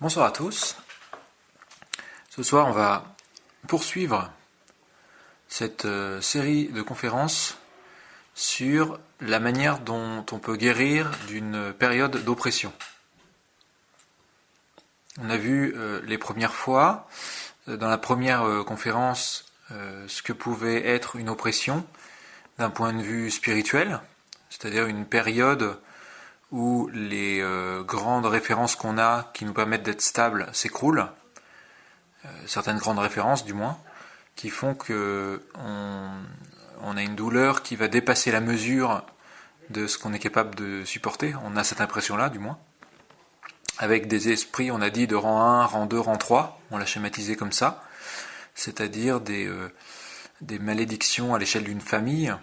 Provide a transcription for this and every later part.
Bonsoir à tous. Ce soir, on va poursuivre cette série de conférences sur la manière dont on peut guérir d'une période d'oppression. On a vu les premières fois, dans la première conférence, ce que pouvait être une oppression d'un point de vue spirituel, c'est-à-dire une période où les grandes références qu'on a qui nous permettent d'être stables s'écroulent, certaines grandes références du moins, qui font que on a une douleur qui va dépasser la mesure de ce qu'on est capable de supporter. On a cette impression-là du moins. Avec des esprits, on a dit, de rang 1, rang 2, rang 3, on l'a schématisé comme ça, c'est-à-dire des malédictions à l'échelle d'une famille,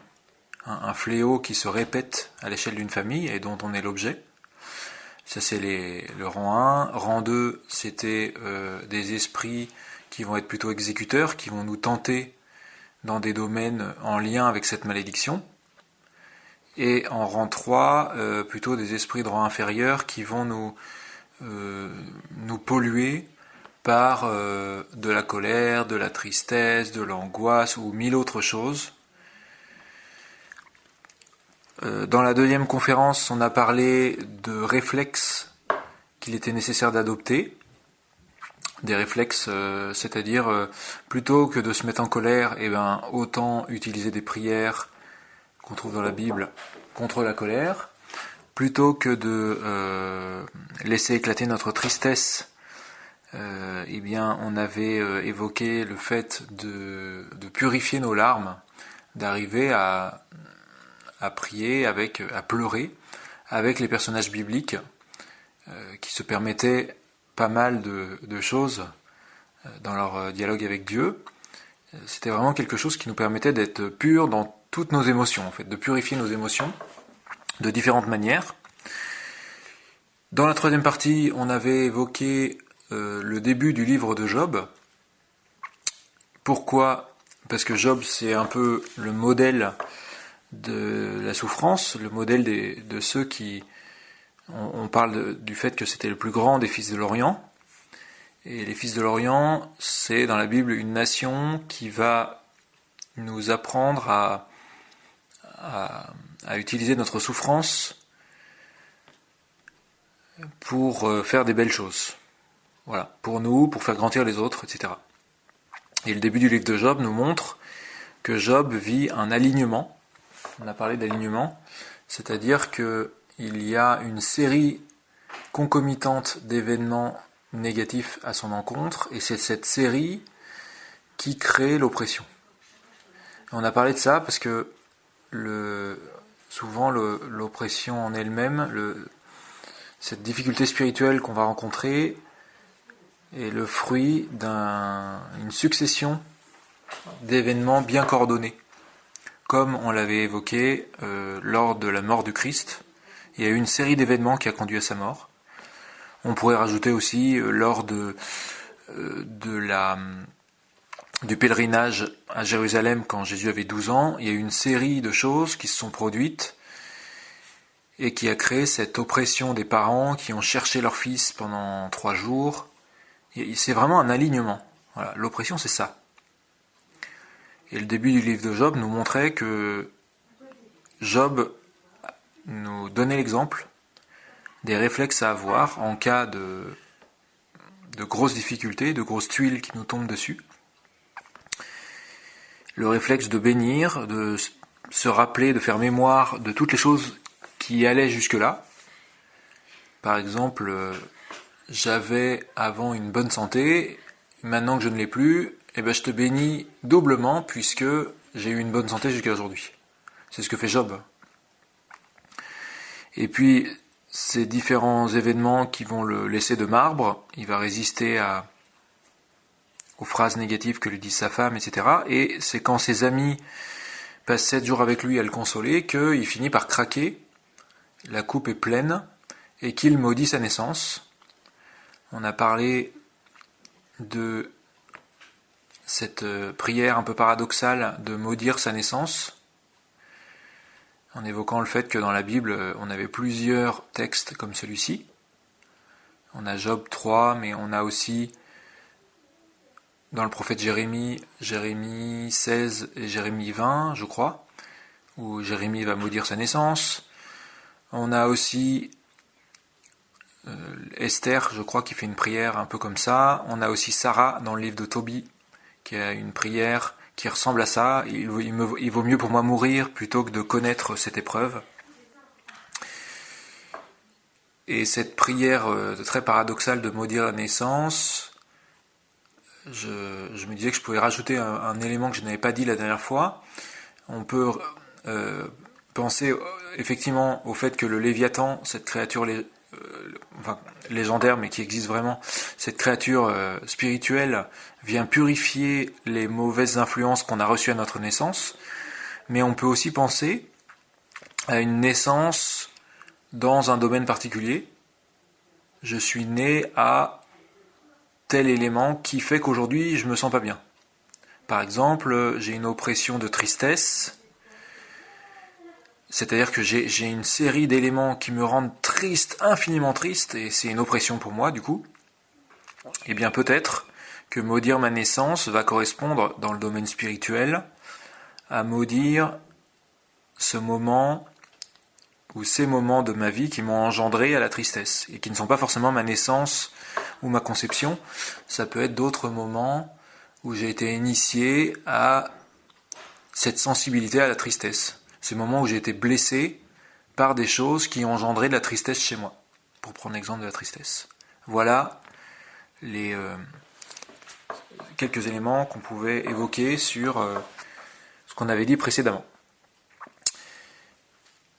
un fléau qui se répète à l'échelle d'une famille et dont on est l'objet. Ça c'est le rang 1. Rang 2, c'était des esprits qui vont être plutôt exécuteurs, qui vont nous tenter dans des domaines en lien avec cette malédiction. Et en rang 3, plutôt des esprits de rang inférieur qui vont nous polluer par de la colère, de la tristesse, de l'angoisse ou mille autres choses. Dans la deuxième conférence, on a parlé de réflexes qu'il était nécessaire d'adopter. Des réflexes, c'est-à-dire plutôt que de se mettre en colère, autant utiliser des prières qu'on trouve dans la Bible contre la colère, plutôt que de laisser éclater notre tristesse. On avait évoqué le fait de purifier nos larmes, d'arriver à prier, à pleurer avec les personnages bibliques qui se permettaient pas mal de choses dans leur dialogue avec Dieu. C'était vraiment quelque chose qui nous permettait d'être purs dans toutes nos émotions, en fait, de purifier nos émotions de différentes manières. Dans la troisième partie, on avait évoqué le début du livre de Job. Pourquoi ? Parce que Job, c'est un peu le modèle de la souffrance, le modèle de ceux qui... On parle du fait que c'était le plus grand des fils de l'Orient. Et les fils de l'Orient, c'est dans la Bible une nation qui va nous apprendre à utiliser notre souffrance pour faire des belles choses. Voilà, pour nous, pour faire grandir les autres, etc. Et le début du livre de Job nous montre que Job vit un alignement. On a parlé d'alignement, c'est-à-dire qu'il y a une série concomitante d'événements négatifs à son encontre, et c'est cette série qui crée l'oppression. On a parlé de ça parce que souvent l'oppression en elle-même, cette difficulté spirituelle qu'on va rencontrer, est le fruit d'une succession d'événements bien coordonnés. Comme on l'avait évoqué lors de la mort du Christ, il y a eu une série d'événements qui a conduit à sa mort. On pourrait rajouter aussi lors du pèlerinage à Jérusalem quand Jésus avait 12 ans, il y a eu une série de choses qui se sont produites et qui a créé cette oppression des parents qui ont cherché leur fils pendant 3 jours. Et c'est vraiment un alignement. Voilà, l'oppression c'est ça. Et le début du livre de Job nous montrait que Job nous donnait l'exemple des réflexes à avoir en cas de grosses difficultés, de grosses tuiles qui nous tombent dessus. Le réflexe de bénir, de se rappeler, de faire mémoire de toutes les choses qui allaient jusque-là. Par exemple, j'avais avant une bonne santé, maintenant que je ne l'ai plus, je te bénis doublement puisque j'ai eu une bonne santé jusqu'à aujourd'hui. C'est ce que fait Job. Et puis, ces différents événements qui vont le laisser de marbre, il va résister aux phrases négatives que lui dit sa femme, etc. Et c'est quand ses amis passent 7 jours avec lui à le consoler qu'il finit par craquer, la coupe est pleine, et qu'il maudit sa naissance. On a parlé de cette prière un peu paradoxale de maudire sa naissance, en évoquant le fait que dans la Bible, on avait plusieurs textes comme celui-ci. On a Job 3, mais on a aussi dans le prophète Jérémie 16 et Jérémie 20, je crois, où Jérémie va maudire sa naissance. On a aussi Esther, je crois, qui fait une prière un peu comme ça. On a aussi Sarah dans le livre de Tobie, qui a une prière qui ressemble à ça. Il vaut mieux pour moi mourir plutôt que de connaître cette épreuve. Et cette prière très paradoxale de maudire la naissance, je me disais que je pouvais rajouter un élément que je n'avais pas dit la dernière fois. On peut penser effectivement au fait que le Léviathan, cette créature légendaire mais qui existe vraiment, cette créature spirituelle vient purifier les mauvaises influences qu'on a reçues à notre naissance. Mais on peut aussi penser à une naissance dans un domaine particulier. Je suis né à tel élément qui fait qu'aujourd'hui je me sens pas bien. Par exemple, j'ai une oppression de tristesse, c'est-à-dire que j'ai une série d'éléments qui me rendent triste, infiniment triste, et c'est une oppression pour moi du coup. Eh bien peut-être que maudire ma naissance va correspondre dans le domaine spirituel à maudire ce moment ou ces moments de ma vie qui m'ont engendré à la tristesse, et qui ne sont pas forcément ma naissance ou ma conception. Ça peut être d'autres moments où j'ai été initié à cette sensibilité à la tristesse. Ces moments où j'ai été blessé par des choses qui ont engendré de la tristesse chez moi, pour prendre l'exemple de la tristesse. Voilà les quelques éléments qu'on pouvait évoquer sur ce qu'on avait dit précédemment.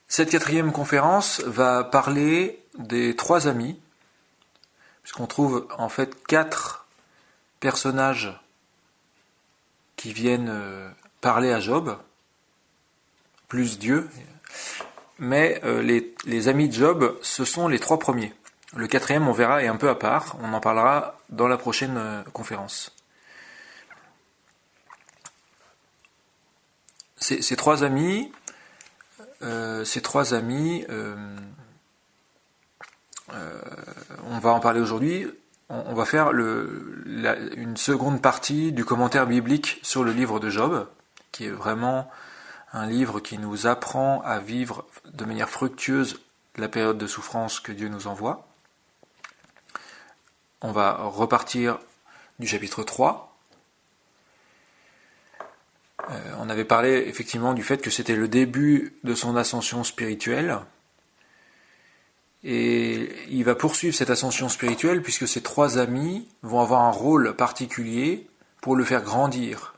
Cette 4e conférence va parler des 3 amis, puisqu'on trouve en fait 4 personnages qui viennent parler à Job, plus Dieu, mais les amis de Job, ce sont les 3 premiers. Le 4e, on verra, est un peu à part, on en parlera dans la prochaine conférence. Ces trois amis, on va en parler aujourd'hui. On va faire une seconde partie du commentaire biblique sur le livre de Job, qui est vraiment un livre qui nous apprend à vivre de manière fructueuse la période de souffrance que Dieu nous envoie. On va repartir du chapitre 3. On avait parlé effectivement du fait que c'était le début de son ascension spirituelle. Et il va poursuivre cette ascension spirituelle puisque ses 3 amis vont avoir un rôle particulier pour le faire grandir.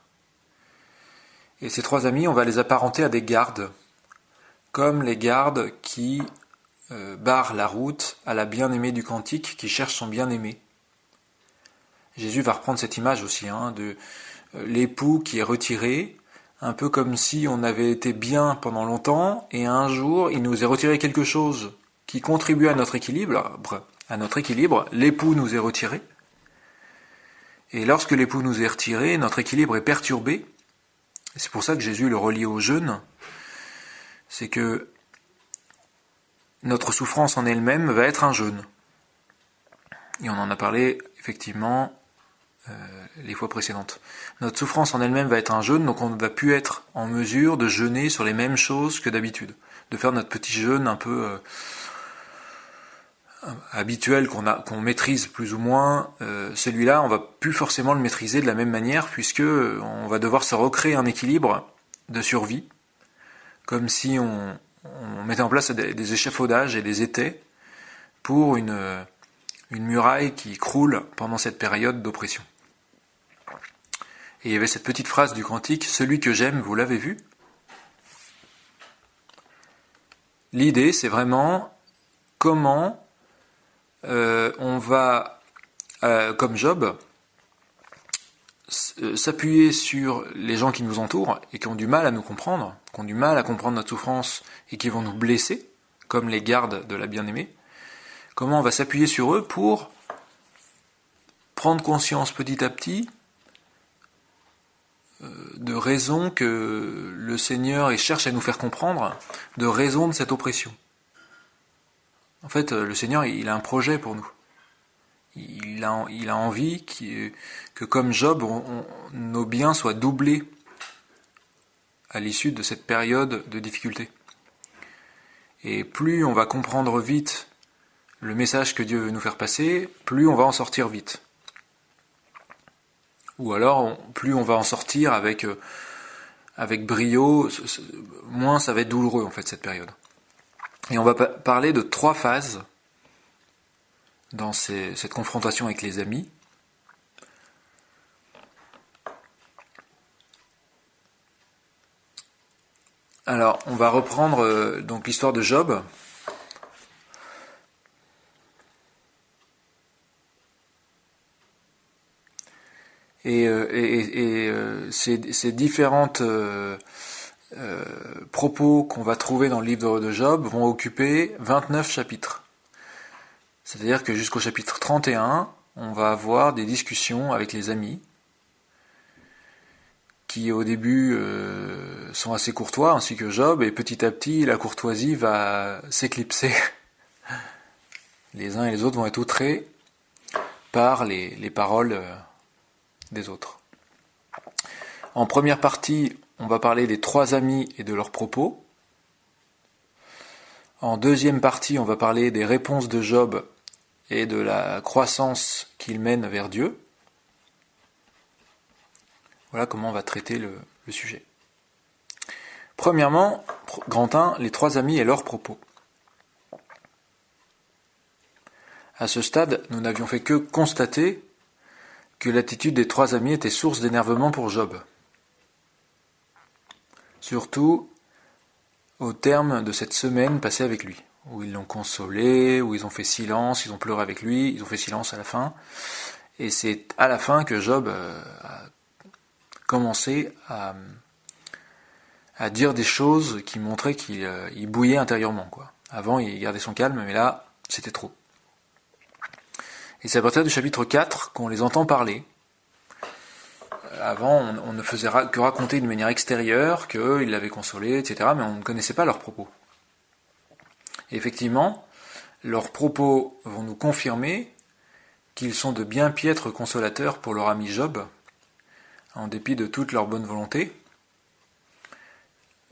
Et ces 3 amis, on va les apparenter à des gardes, comme les gardes qui barrent la route à la bien-aimée du cantique qui cherche son bien-aimé. Jésus va reprendre cette image aussi de l'époux qui est retiré, un peu comme si on avait été bien pendant longtemps et un jour il nous est retiré quelque chose qui contribue à notre équilibre, l'époux nous est retiré. Et lorsque l'époux nous est retiré, notre équilibre est perturbé. Et c'est pour ça que Jésus le relie au jeûne. C'est que notre souffrance en elle-même va être un jeûne. Et on en a parlé effectivement les fois précédentes. Notre souffrance en elle-même va être un jeûne, donc on ne va plus être en mesure de jeûner sur les mêmes choses que d'habitude. De faire notre petit jeûne un peu habituel qu'on maîtrise plus ou moins, celui-là on va plus forcément le maîtriser de la même manière puisque on va devoir se recréer un équilibre de survie, comme si on mettait en place des échafaudages et des étais pour une muraille qui croule pendant cette période d'oppression. Et il y avait cette petite phrase du cantique, celui que j'aime, vous l'avez vu? L'idée c'est vraiment comment on va, comme Job, s'appuyer sur les gens qui nous entourent et qui ont du mal à nous comprendre, qui ont du mal à comprendre notre souffrance et qui vont nous blesser, comme les gardes de la bien-aimée. Comment on va s'appuyer sur eux pour prendre conscience petit à petit de raisons que le Seigneur cherche à nous faire comprendre, de raisons de cette oppression. En fait, le Seigneur, il a un projet pour nous. il a envie que comme Job, nos biens soient doublés à l'issue de cette période de difficulté. Et plus on va comprendre vite le message que Dieu veut nous faire passer, plus on va en sortir vite. Ou alors, plus on va en sortir avec brio, moins ça va être douloureux en fait cette période. Et on va parler de 3 phases dans cette confrontation avec les amis. Alors, on va reprendre donc l'histoire de Job. Et ces différentes propos qu'on va trouver dans le livre de Job vont occuper 29 chapitres. C'est-à-dire que jusqu'au chapitre 31, on va avoir des discussions avec les amis qui au début sont assez courtois, ainsi que Job, et petit à petit la courtoisie va s'éclipser. Les uns et les autres vont être outrés par les paroles des autres. En première partie, on va parler des 3 amis et de leurs propos. En deuxième partie, on va parler des réponses de Job et de la croissance qu'il mène vers Dieu. Voilà comment on va traiter le sujet. Premièrement, grand 1, les 3 amis et leurs propos. À ce stade, nous n'avions fait que constater que l'attitude des 3 amis était source d'énervement pour Job. Surtout au terme de cette semaine passée avec lui, où ils l'ont consolé, où ils ont fait silence, ils ont pleuré avec lui, ils ont fait silence à la fin. Et c'est à la fin que Job a commencé à dire des choses qui montraient qu'il bouillait intérieurement, quoi. Avant, il gardait son calme, mais là, c'était trop. Et c'est à partir du chapitre 4 qu'on les entend parler. Avant, on ne faisait que raconter d'une manière extérieure qu'il l'avait consolé, etc., mais on ne connaissait pas leurs propos. Et effectivement, leurs propos vont nous confirmer qu'ils sont de bien piètres consolateurs pour leur ami Job, en dépit de toute leur bonne volonté,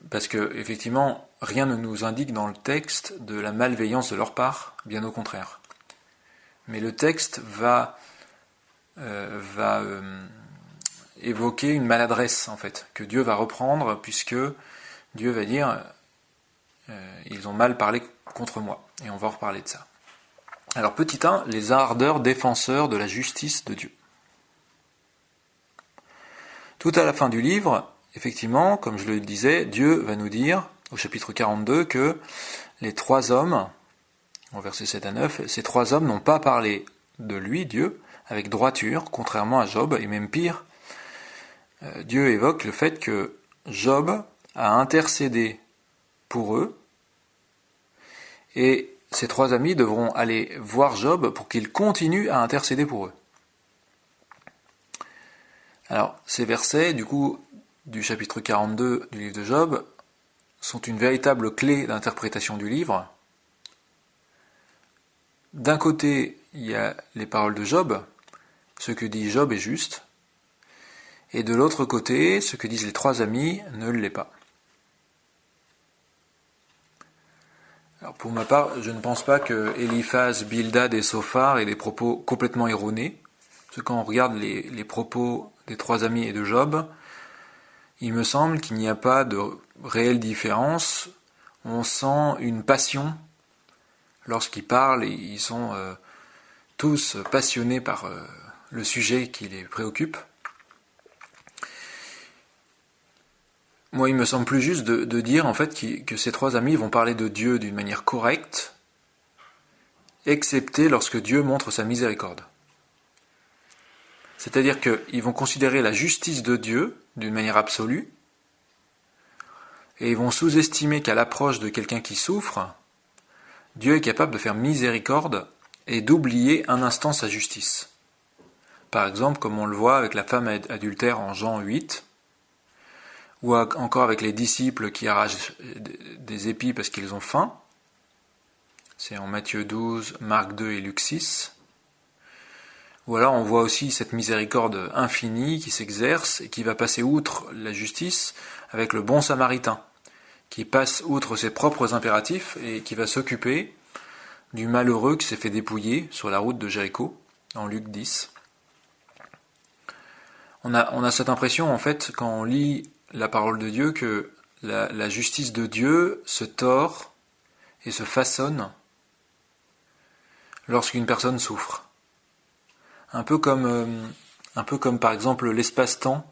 parce que, effectivement, rien ne nous indique dans le texte de la malveillance de leur part, bien au contraire. Mais le texte va évoquer une maladresse, en fait, que Dieu va reprendre, puisque Dieu va dire ils ont mal parlé contre moi. Et on va en reparler de ça. Alors, petit 1, les ardeurs défenseurs de la justice de Dieu. Tout à la fin du livre, effectivement, comme je le disais, Dieu va nous dire, au chapitre 42, que les 3 hommes, au verset 7 à 9, ces 3 hommes n'ont pas parlé de lui, Dieu, avec droiture, contrairement à Job, et même pire, Dieu évoque le fait que Job a intercédé pour eux, et ces 3 amis devront aller voir Job pour qu'il continue à intercéder pour eux. Alors, ces versets, du coup, du chapitre 42 du livre de Job, sont une véritable clé d'interprétation du livre. D'un côté, il y a les paroles de Job, ce que dit Job est juste, et de l'autre côté, ce que disent les 3 amis ne l'est pas. Alors pour ma part, je ne pense pas que Eliphaz, Bildad et Sophar aient des propos complètement erronés, parce que quand on regarde les propos des 3 amis et de Job, il me semble qu'il n'y a pas de réelle différence. On sent une passion lorsqu'ils parlent, et ils sont tous passionnés par le sujet qui les préoccupe. Moi, il me semble plus juste de dire en fait que ces 3 amis vont parler de Dieu d'une manière correcte, excepté lorsque Dieu montre sa miséricorde. C'est-à-dire qu'ils vont considérer la justice de Dieu d'une manière absolue, et ils vont sous-estimer qu'à l'approche de quelqu'un qui souffre, Dieu est capable de faire miséricorde et d'oublier un instant sa justice. Par exemple, comme on le voit avec la femme adultère en Jean 8, ou encore avec les disciples qui arrachent des épis parce qu'ils ont faim. C'est en Matthieu 12, Marc 2 et Luc 6. Ou alors on voit aussi cette miséricorde infinie qui s'exerce et qui va passer outre la justice avec le bon samaritain, qui passe outre ses propres impératifs et qui va s'occuper du malheureux qui s'est fait dépouiller sur la route de Jéricho, en Luc 10. On a cette impression, en fait, quand on lit la parole de Dieu, que la justice de Dieu se tord et se façonne lorsqu'une personne souffre. Un peu comme par exemple l'espace-temps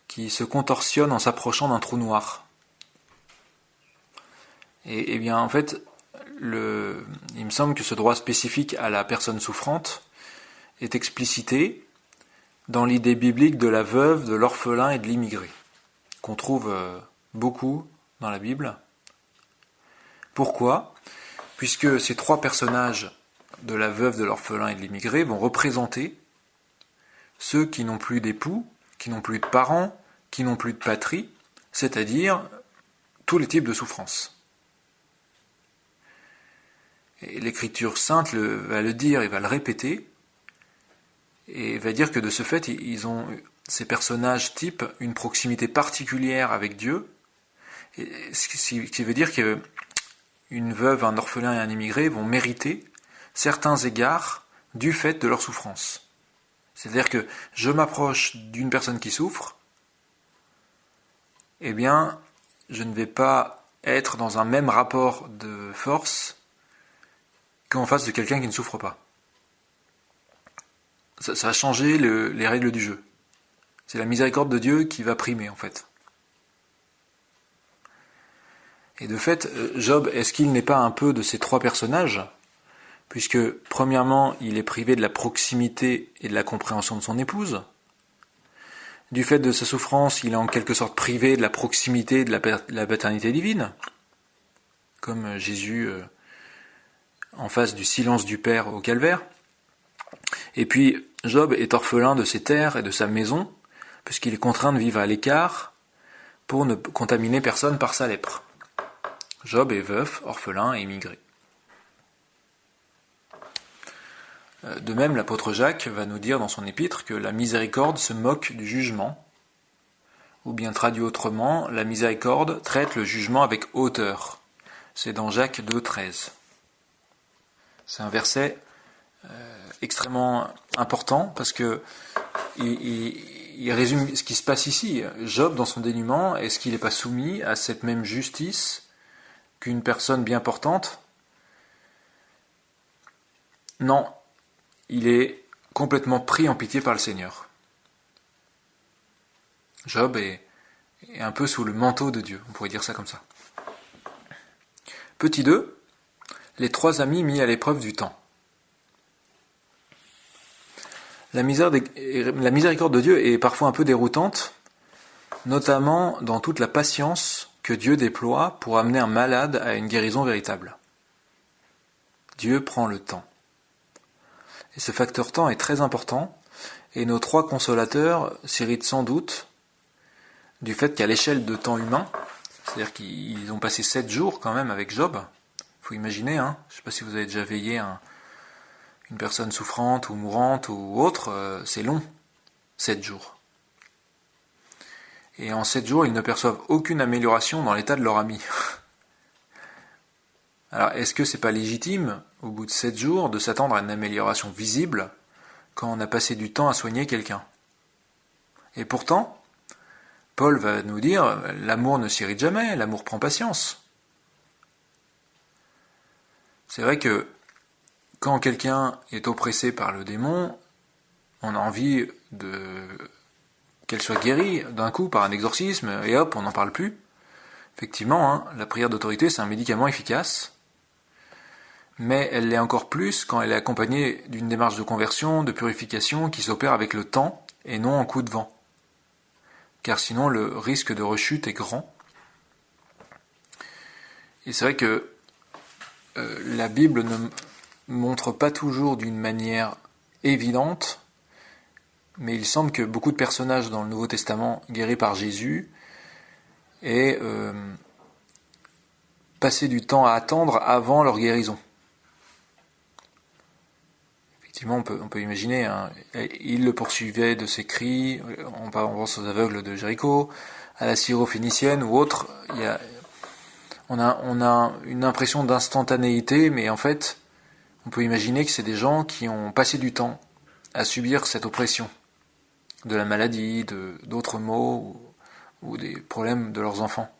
qui se contorsionne en s'approchant d'un trou noir. Et bien en fait, il me semble que ce droit spécifique à la personne souffrante est explicité dans l'idée biblique de la veuve, de l'orphelin et de l'immigré, qu'on trouve beaucoup dans la Bible. Pourquoi ? Puisque ces trois personnages de la veuve, de l'orphelin et de l'immigré vont représenter ceux qui n'ont plus d'époux, qui n'ont plus de parents, qui n'ont plus de patrie, c'est-à-dire tous les types de souffrances. Et l'Écriture sainte va le dire et va le répéter, et va dire que de ce fait, ils ont, ces personnages types, une proximité particulière avec Dieu, et ce qui veut dire qu'une veuve, un orphelin et un immigré vont mériter certains égards du fait de leur souffrance. C'est-à-dire que je m'approche d'une personne qui souffre, eh bien, je ne vais pas être dans un même rapport de force qu'en face de quelqu'un qui ne souffre pas. Ça va changer les règles du jeu. C'est la miséricorde de Dieu qui va primer, en fait. Et de fait, Job, est-ce qu'il n'est pas un peu de ces trois personnages ? Puisque, premièrement, il est privé de la proximité et de la compréhension de son épouse. Du fait de sa souffrance, il est en quelque sorte privé de la proximité et de la paternité divine, comme Jésus en face du silence du Père au calvaire. Et puis, Job est orphelin de ses terres et de sa maison, puisqu'il est contraint de vivre à l'écart pour ne contaminer personne par sa lèpre. Job est veuf, orphelin et immigré. De même, l'apôtre Jacques va nous dire dans son épître que la miséricorde se moque du jugement, ou bien traduit autrement, la miséricorde traite le jugement avec hauteur. C'est dans Jacques 2,13. C'est un verset extrêmement important parce que il résume ce qui se passe ici. Job, dans son dénuement, est-ce qu'il n'est pas soumis à cette même justice qu'une personne bien portante ? Non. Il est complètement pris en pitié par le Seigneur. Job est un peu sous le manteau de Dieu, on pourrait dire ça comme ça. Petit 2, les trois amis mis à l'épreuve du temps. La miséricorde de Dieu est parfois un peu déroutante, notamment dans toute la patience que Dieu déploie pour amener un malade à une guérison véritable. Dieu prend le temps. Et ce facteur temps est très important, et nos trois consolateurs s'irritent sans doute du fait qu'à l'échelle de temps humain, c'est-à-dire qu'ils ont passé 7 jours quand même avec Job, il faut imaginer, je ne sais pas si vous avez déjà veillé une personne souffrante ou mourante ou autre, c'est long, 7 jours. Et en 7 jours, ils ne perçoivent aucune amélioration dans l'état de leur ami. Alors, est-ce que c'est pas légitime, au bout de 7 jours, de s'attendre à une amélioration visible quand on a passé du temps à soigner quelqu'un ? Et pourtant, Paul va nous dire, l'amour ne s'irrite jamais, l'amour prend patience. C'est vrai que quand quelqu'un est oppressé par le démon, on a envie qu'elle soit guérie d'un coup par un exorcisme, et hop, on n'en parle plus. Effectivement, la prière d'autorité, c'est un médicament efficace, mais elle l'est encore plus quand elle est accompagnée d'une démarche de conversion, de purification qui s'opère avec le temps et non en coup de vent. Car sinon le risque de rechute est grand. Et c'est vrai que la Bible ne montre pas toujours d'une manière évidente, mais il semble que beaucoup de personnages dans le Nouveau Testament guéris par Jésus aient passé du temps à attendre avant leur guérison. effectivement, on peut imaginer, hein, il le poursuivait de ses cris, on pense aux aveugles de Jéricho, à la syrophénicienne ou autre. On a une impression d'instantanéité, mais en fait, on peut imaginer que c'est des gens qui ont passé du temps à subir cette oppression de la maladie, d'autres maux ou des problèmes de leurs enfants.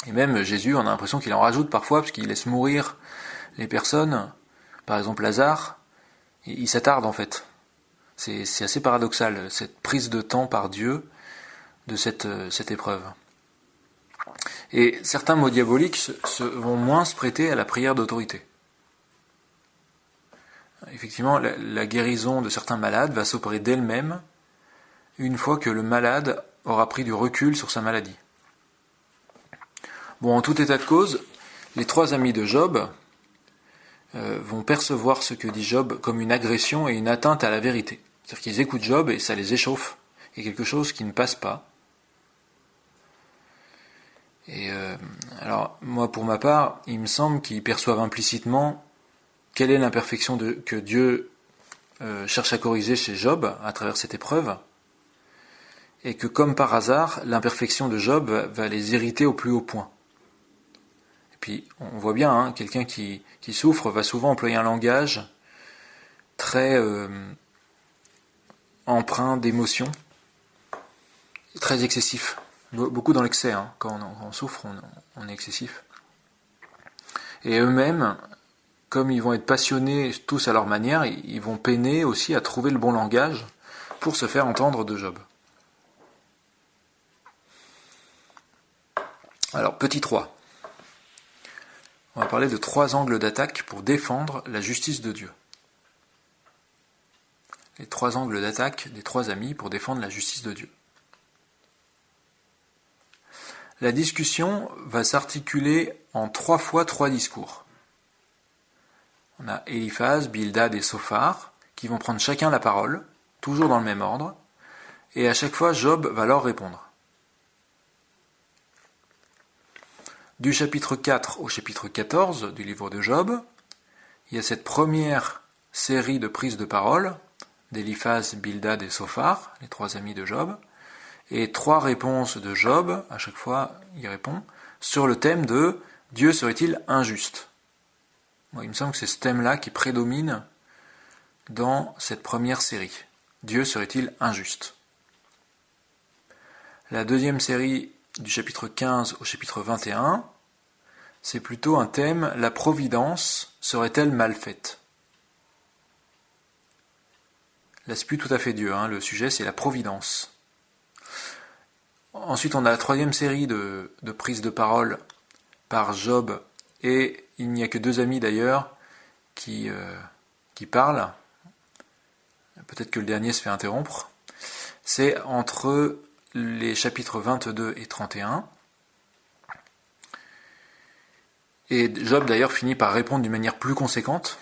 Et même Jésus, on a l'impression qu'il en rajoute parfois, parce qu'il laisse mourir les personnes. Par exemple Lazare, il s'attarde en fait. C'est assez paradoxal, cette prise de temps par Dieu de cette épreuve. Et certains mots diaboliques vont moins se prêter à la prière d'autorité. Effectivement, la guérison de certains malades va s'opérer d'elle-même une fois que le malade aura pris du recul sur sa maladie. Bon, en tout état de cause, les trois amis de Job vont percevoir ce que dit Job comme une agression et une atteinte à la vérité. C'est-à-dire qu'ils écoutent Job et ça les échauffe. Il y a quelque chose qui ne passe pas. Et alors, moi, pour ma part, il me semble qu'ils perçoivent implicitement quelle est l'imperfection que Dieu cherche à corriger chez Job à travers cette épreuve, et que, comme par hasard, l'imperfection de Job va les irriter au plus haut point. Et puis, on voit bien, hein, quelqu'un qui souffre va souvent employer un langage très empreint d'émotion, très excessif. Beaucoup dans l'excès, hein. Quand on souffre, on est excessif. Et eux-mêmes, comme ils vont être passionnés tous à leur manière, ils vont peiner aussi à trouver le bon langage pour se faire entendre de Job. Alors, petit 3. On va parler de 3 angles d'attaque pour défendre la justice de Dieu. Les 3 angles d'attaque des 3 amis pour défendre la justice de Dieu. La discussion va s'articuler en 3 fois 3 discours. On a Éliphaz, Bildad et Sophar qui vont prendre chacun la parole, toujours dans le même ordre, et à chaque fois Job va leur répondre. Du chapitre 4 au chapitre 14 du livre de Job, il y a cette première série de prises de parole d'Éliphaz, Bildad et Sophar, les 3 amis de Job, et 3 réponses de Job, à chaque fois il répond, sur le thème de « Dieu serait-il injuste ?» Moi, il me semble que c'est ce thème-là qui prédomine dans cette première série. Dieu serait-il injuste ? La deuxième série, du chapitre 15 au chapitre 21, c'est plutôt un thème « La providence serait-elle mal faite ?» Là, c'est plus tout à fait Dieu, hein, le sujet c'est la providence. Ensuite, on a la troisième série de prises de parole par Job, et il n'y a que 2 amis d'ailleurs qui parlent. Peut-être que le dernier se fait interrompre. C'est entre les chapitres 22 et 31. Et Job d'ailleurs finit par répondre d'une manière plus conséquente.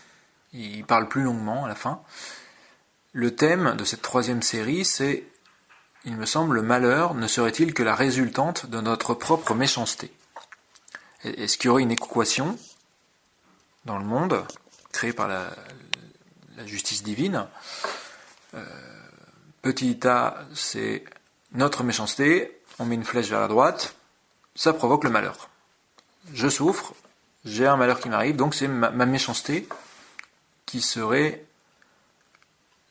Il parle plus longuement à la fin. Le thème de cette troisième série, c'est, il me semble, le malheur ne serait-il que la résultante de notre propre méchanceté ? Est-ce qu'il y aurait une équation dans le monde, créée par la justice divine ? Petit a, c'est notre méchanceté, on met une flèche vers la droite, ça provoque le malheur. Je souffre, j'ai un malheur qui m'arrive, donc c'est ma méchanceté qui serait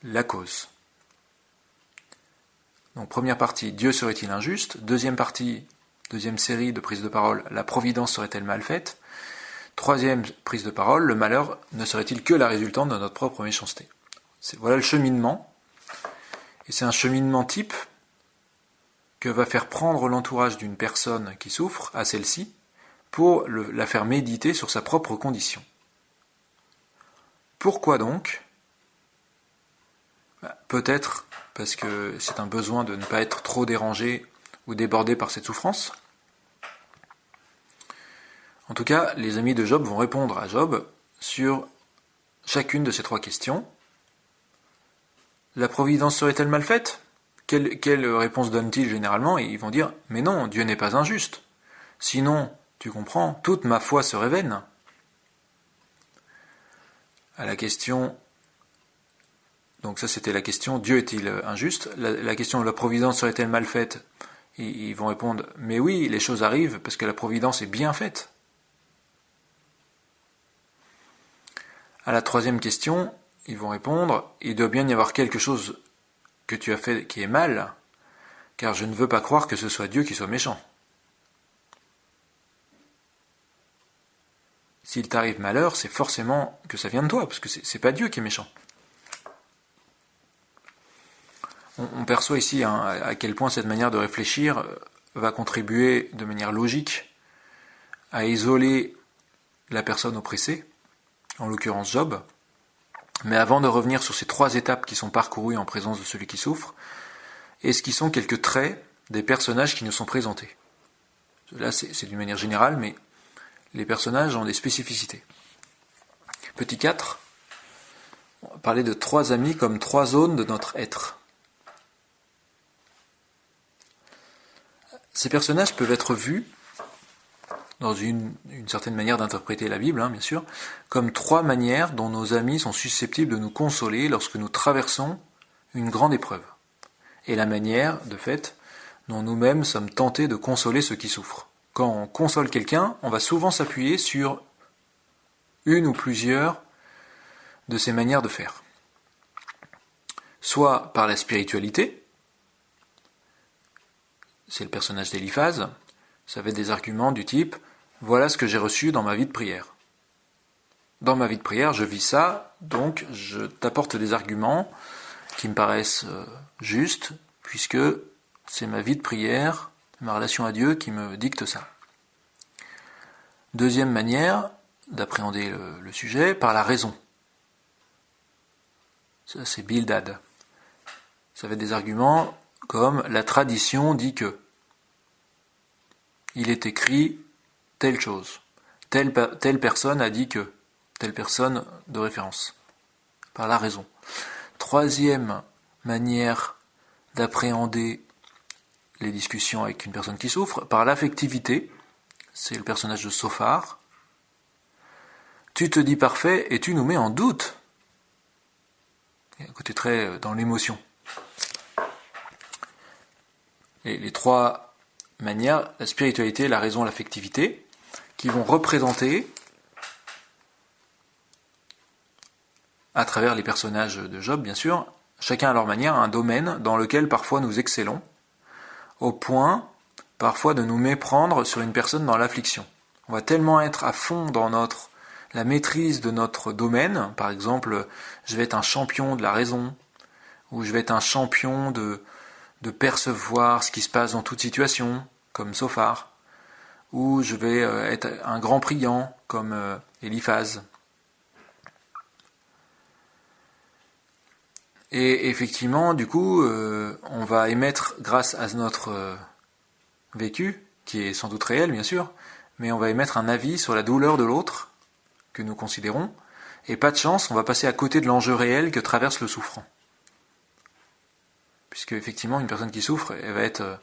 la cause. Donc première partie, Dieu serait-il injuste ? Deuxième partie, deuxième série de prises de parole, la providence serait-elle mal faite ? Troisième prise de parole, le malheur ne serait-il que la résultante de notre propre méchanceté ? Voilà le cheminement. Et c'est un cheminement type que va faire prendre l'entourage d'une personne qui souffre à celle-ci pour la faire méditer sur sa propre condition. Pourquoi donc ? Peut-être parce que c'est un besoin de ne pas être trop dérangé ou débordé par cette souffrance. En tout cas, les amis de Job vont répondre à Job sur chacune de ces 3 questions. La providence serait-elle mal faite ? Quelle réponse donne-t-il généralement ? Et ils vont dire « Mais non, Dieu n'est pas injuste. Sinon, tu comprends, toute ma foi serait vaine. » À la question Donc ça c'était la question, Dieu est-il injuste? La question, la providence serait-elle mal faite? Ils vont répondre, mais oui, les choses arrivent parce que la providence est bien faite. À la troisième question, ils vont répondre, il doit bien y avoir quelque chose que tu as fait qui est mal, car je ne veux pas croire que ce soit Dieu qui soit méchant. S'il t'arrive malheur, c'est forcément que ça vient de toi, parce que c'est pas Dieu qui est méchant. On perçoit ici à quel point cette manière de réfléchir va contribuer de manière logique à isoler la personne oppressée, en l'occurrence Job. Mais avant de revenir sur ces trois étapes qui sont parcourues en présence de celui qui souffre, est-ce qu'ils sont quelques traits des personnages qui nous sont présentés? Là, c'est d'une manière générale, mais les personnages ont des spécificités. Petit 4, on va parler de trois amis comme trois zones de notre être. Ces personnages peuvent être vus, dans une certaine manière d'interpréter la Bible, bien sûr, comme trois manières dont nos amis sont susceptibles de nous consoler lorsque nous traversons une grande épreuve. Et la manière, de fait, dont nous-mêmes sommes tentés de consoler ceux qui souffrent. Quand on console quelqu'un, on va souvent s'appuyer sur une ou plusieurs de ces manières de faire. Soit par la spiritualité, c'est le personnage d'Éliphaz, ça va être des arguments du type « voilà ce que j'ai reçu dans ma vie de prière ». Dans ma vie de prière, je vis ça, donc je t'apporte des arguments qui me paraissent justes, puisque c'est ma vie de prière, ma relation à Dieu qui me dicte ça. Deuxième manière d'appréhender le sujet, par la raison. Ça, c'est Bildad. Ça va être des arguments comme la tradition dit que. Il est écrit telle chose. Telle personne a dit que. Telle personne de référence. Par la raison. Troisième manière d'appréhender les discussions avec une personne qui souffre, par l'affectivité. C'est le personnage de Sophar. Tu te dis parfait et tu nous mets en doute. Il y a un côté très dans l'émotion. Et les trois manières, la spiritualité, la raison, l'affectivité, qui vont représenter, à travers les personnages de Job, bien sûr, chacun à leur manière, un domaine dans lequel parfois nous excellons, au point parfois de nous méprendre sur une personne dans l'affliction. On va tellement être à fond dans la maîtrise de notre domaine, par exemple, je vais être un champion de la raison, ou je vais être un champion de percevoir ce qui se passe dans toute situation, comme Sophar, ou je vais être un grand priant, comme Éliphaz. Et effectivement, du coup, on va émettre, grâce à notre vécu, qui est sans doute réel, bien sûr, mais on va émettre un avis sur la douleur de l'autre, que nous considérons, et pas de chance, on va passer à côté de l'enjeu réel que traverse le souffrant. Puisque, effectivement, une personne qui souffre, elle va être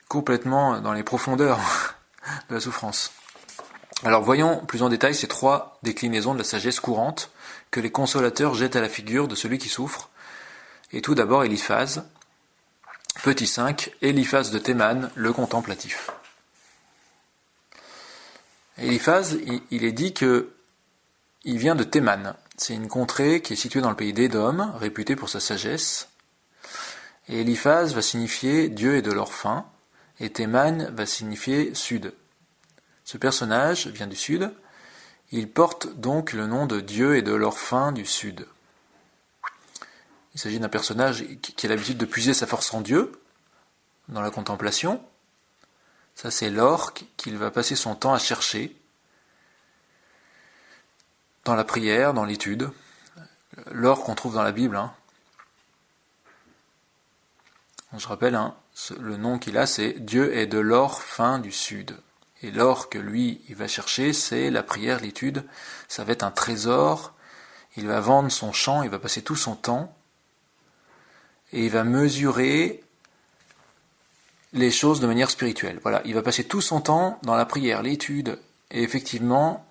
complètement dans les profondeurs de la souffrance. Alors voyons plus en détail ces trois déclinaisons de la sagesse courante que les consolateurs jettent à la figure de celui qui souffre. Et tout d'abord Éliphaz, petit 5, Éliphaz de Théman, le contemplatif. Éliphaz, il est dit que il vient de Théman. C'est une contrée qui est située dans le pays d'Édom, réputée pour sa sagesse. Et Éliphaz va signifier Dieu est de l'or fin, et Théman va signifier sud. Ce personnage vient du sud, il porte donc le nom de Dieu et de l'or fin du sud. Il s'agit d'un personnage qui a l'habitude de puiser sa force en Dieu, dans la contemplation. Ça, c'est l'or qu'il va passer son temps à chercher, dans la prière, dans l'étude. L'or qu'on trouve dans la Bible. Je rappelle, le nom qu'il a, c'est Dieu est de l'or fin du sud. Et l'or que lui, il va chercher, c'est la prière, l'étude. Ça va être un trésor. Il va vendre son champ, il va passer tout son temps. Et il va mesurer les choses de manière spirituelle. Voilà, il va passer tout son temps dans la prière, l'étude. Et effectivement,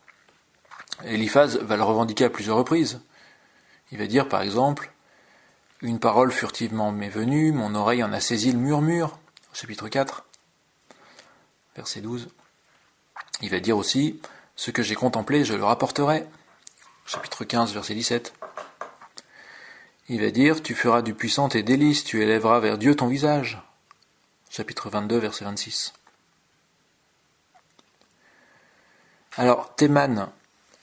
Eliphaz va le revendiquer à plusieurs reprises. Il va dire par exemple « Une parole furtivement m'est venue, mon oreille en a saisi le murmure » chapitre 4, verset 12. Il va dire aussi « Ce que j'ai contemplé, je le rapporterai » chapitre 15, verset 17. Il va dire « Tu feras du puissant tes délices, tu élèveras vers Dieu ton visage » chapitre 22, verset 26. Alors, Théman,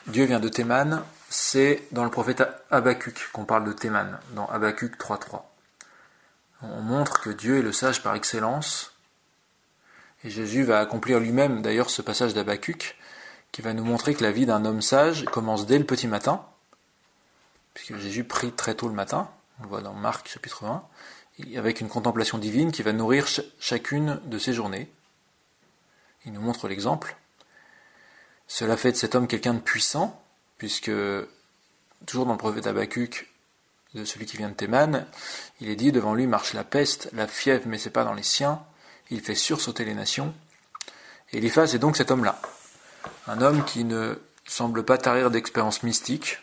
Dieu vient de Théman, c'est dans le prophète Habacuc qu'on parle de Théman, dans Habacuc 3.3. On montre que Dieu est le sage par excellence, et Jésus va accomplir lui-même d'ailleurs ce passage d'Habacuc, qui va nous montrer que la vie d'un homme sage commence dès le petit matin, puisque Jésus prie très tôt le matin, on le voit dans Marc chapitre 20, avec une contemplation divine qui va nourrir chacune de ses journées. Il nous montre l'exemple. Cela fait de cet homme quelqu'un de puissant, puisque, toujours dans le prophète Habacuc, de celui qui vient de Théman, il est dit, devant lui marche la peste, la fièvre, mais c'est pas dans les siens, il fait sursauter les nations. Et Eliphaz est donc cet homme-là, un homme qui ne semble pas tarir d'expérience mystique,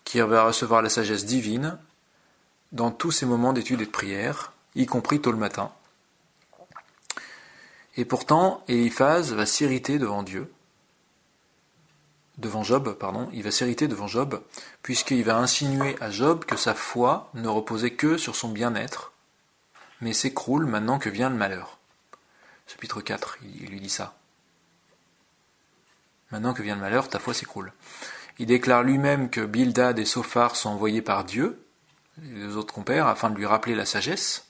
qui va recevoir la sagesse divine dans tous ses moments d'étude et de prière, y compris tôt le matin. Et pourtant, Eliphaz va s'irriter devant Job, il va s'irriter devant Job, puisqu'il va insinuer à Job que sa foi ne reposait que sur son bien-être, mais s'écroule maintenant que vient le malheur. Chapitre 4, il lui dit ça. Maintenant que vient le malheur, ta foi s'écroule. Il déclare lui-même que Bildad et Sophar sont envoyés par Dieu, les deux autres compères, afin de lui rappeler la sagesse.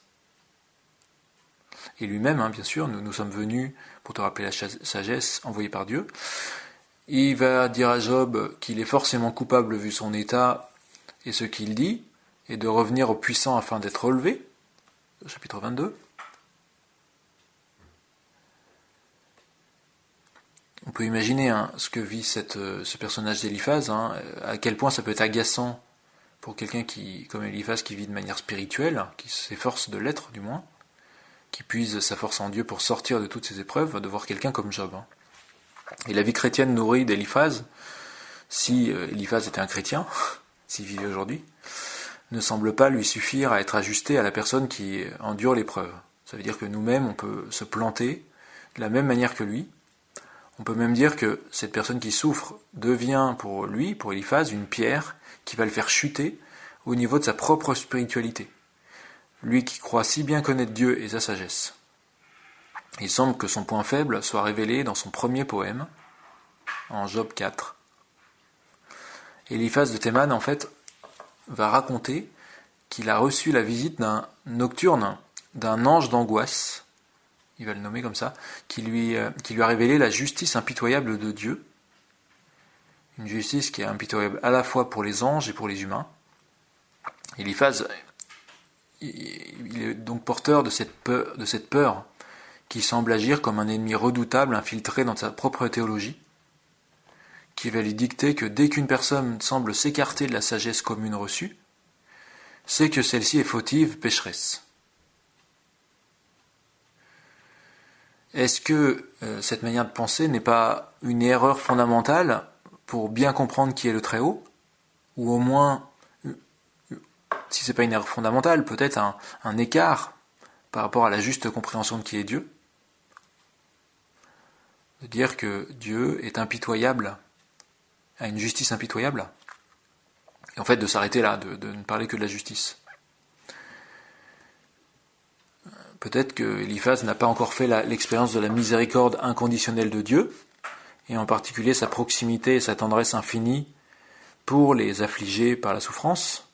Et lui-même, bien sûr, nous sommes venus pour te rappeler la sagesse envoyée par Dieu. Il va dire à Job qu'il est forcément coupable vu son état et ce qu'il dit, et de revenir au puissant afin d'être relevé. Chapitre 22. On peut imaginer ce que vit ce personnage d'Eliphaz, à quel point ça peut être agaçant pour quelqu'un comme Eliphaz qui vit de manière spirituelle, qui s'efforce de l'être du moins, qui puise sa force en Dieu pour sortir de toutes ses épreuves, de voir quelqu'un comme Job. Et la vie chrétienne nourrie d'Eliphaz, si Eliphaz était un chrétien, s'il vivait aujourd'hui, ne semble pas lui suffire à être ajusté à la personne qui endure l'épreuve. Ça veut dire que nous-mêmes, on peut se planter de la même manière que lui. On peut même dire que cette personne qui souffre devient pour lui, pour Eliphaz, une pierre qui va le faire chuter au niveau de sa propre spiritualité. Lui qui croit si bien connaître Dieu et sa sagesse. Il semble que son point faible soit révélé dans son premier poème, en Job 4. Eliphaz de Théman, en fait, va raconter qu'il a reçu la visite d'un nocturne, d'un ange d'angoisse, il va le nommer comme ça, qui lui a révélé la justice impitoyable de Dieu, une justice qui est impitoyable à la fois pour les anges et pour les humains. Eliphaz, il est donc porteur de cette peur qui semble agir comme un ennemi redoutable infiltré dans sa propre théologie, qui va lui dicter que dès qu'une personne semble s'écarter de la sagesse commune reçue, c'est que celle-ci est fautive, pécheresse. Est-ce que cette manière de penser n'est pas une erreur fondamentale pour bien comprendre qui est le Très-Haut, ou au moins, si ce n'est pas une erreur fondamentale, peut-être un écart par rapport à la juste compréhension de qui est Dieu? De dire que Dieu est impitoyable, a une justice impitoyable, et en fait de s'arrêter là, de ne parler que de la justice. Peut-être que Eliphaz n'a pas encore fait l'expérience de la miséricorde inconditionnelle de Dieu, et en particulier sa proximité et sa tendresse infinie pour les affligés par la souffrance.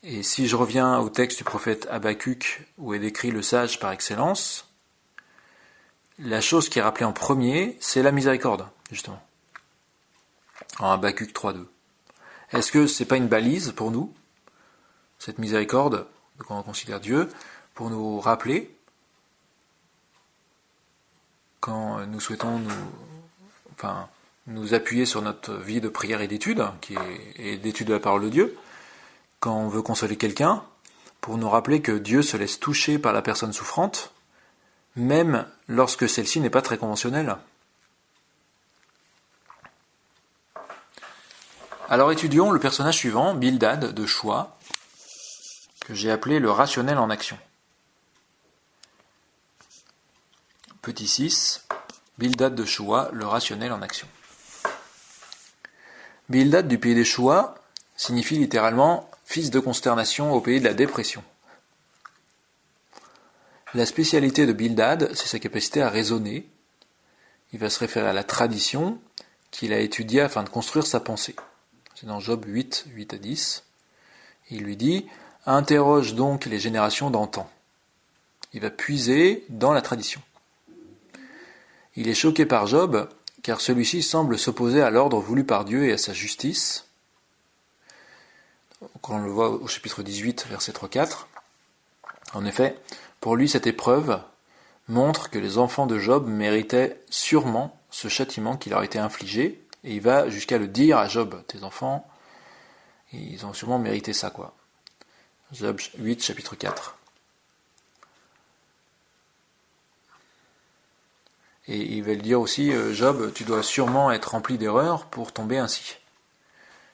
Et si je reviens au texte du prophète Habacuc, où est décrit le sage par excellence, la chose qui est rappelée en premier, c'est la miséricorde, justement. En Habacuc 3.2. Est-ce que c'est pas une balise pour nous, cette miséricorde, quand on considère Dieu, pour nous rappeler, quand nous souhaitons nous appuyer sur notre vie de prière et d'étude, et d'étude de la parole de Dieu, quand on veut consoler quelqu'un, pour nous rappeler que Dieu se laisse toucher par la personne souffrante, même lorsque celle-ci n'est pas très conventionnelle. Alors étudions le personnage suivant, Bildad de Choua, que j'ai appelé le rationnel en action. Petit 6, Bildad de Choua, le rationnel en action. Bildad du pays des Choua signifie littéralement fils de consternation au pays de la dépression. La spécialité de Bildad, c'est sa capacité à raisonner. Il va se référer à la tradition qu'il a étudiée afin de construire sa pensée. C'est dans Job 8, 8 à 10. Il lui dit « Interroge donc les générations d'antan ». Il va puiser dans la tradition. Il est choqué par Job, car celui-ci semble s'opposer à l'ordre voulu par Dieu et à sa justice. On le voit au chapitre 18, verset 3-4. En effet, pour lui, cette épreuve montre que les enfants de Job méritaient sûrement ce châtiment qui leur a été infligé, et il va jusqu'à le dire à Job, tes enfants, ils ont sûrement mérité ça, quoi. Job 8, chapitre 4. Et il va le dire aussi, Job, tu dois sûrement être rempli d'erreurs pour tomber ainsi.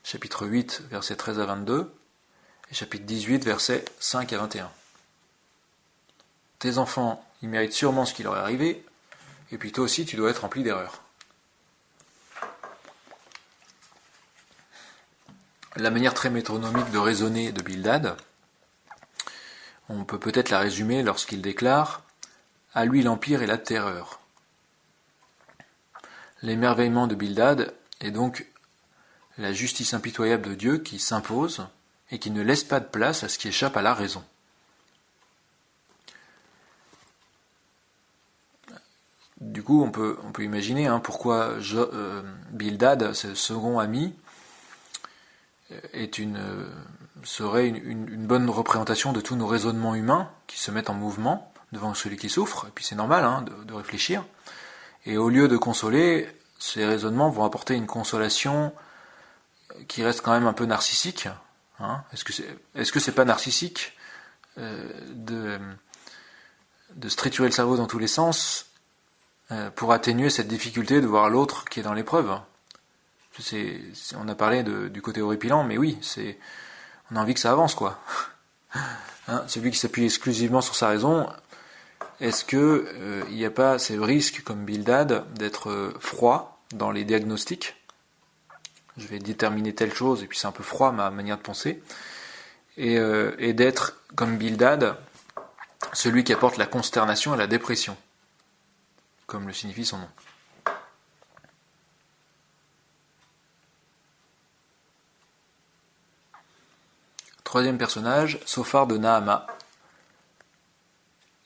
Chapitre 8, versets 13 à 22, et chapitre 18, versets 5 à 21. Tes enfants, ils méritent sûrement ce qui leur est arrivé, et puis toi aussi, tu dois être rempli d'erreurs. La manière très métronomique de raisonner de Bildad, on peut peut-être la résumer lorsqu'il déclare « À lui l'empire et la terreur ». L'émerveillement de Bildad est donc la justice impitoyable de Dieu qui s'impose et qui ne laisse pas de place à ce qui échappe à la raison. Du coup, on peut imaginer pourquoi Bildad, ce second ami, serait une bonne représentation de tous nos raisonnements humains qui se mettent en mouvement devant celui qui souffre, et puis c'est normal de réfléchir. Et au lieu de consoler, ces raisonnements vont apporter une consolation qui reste quand même un peu narcissique. Est-ce que c'est pas narcissique de se triturer le cerveau dans tous les sens pour atténuer cette difficulté de voir l'autre qui est dans l'épreuve? On a parlé du côté horripilant, mais oui, on a envie que ça avance, quoi. Celui qui s'appuie exclusivement sur sa raison, est-ce que il n'y a pas ce risque, comme Bildad, d'être froid dans les diagnostics? Je vais déterminer telle chose, et puis c'est un peu froid ma manière de penser, et d'être, comme Bildad, celui qui apporte la consternation et la dépression, comme le signifie son nom. Troisième personnage, Sophar de Nahama,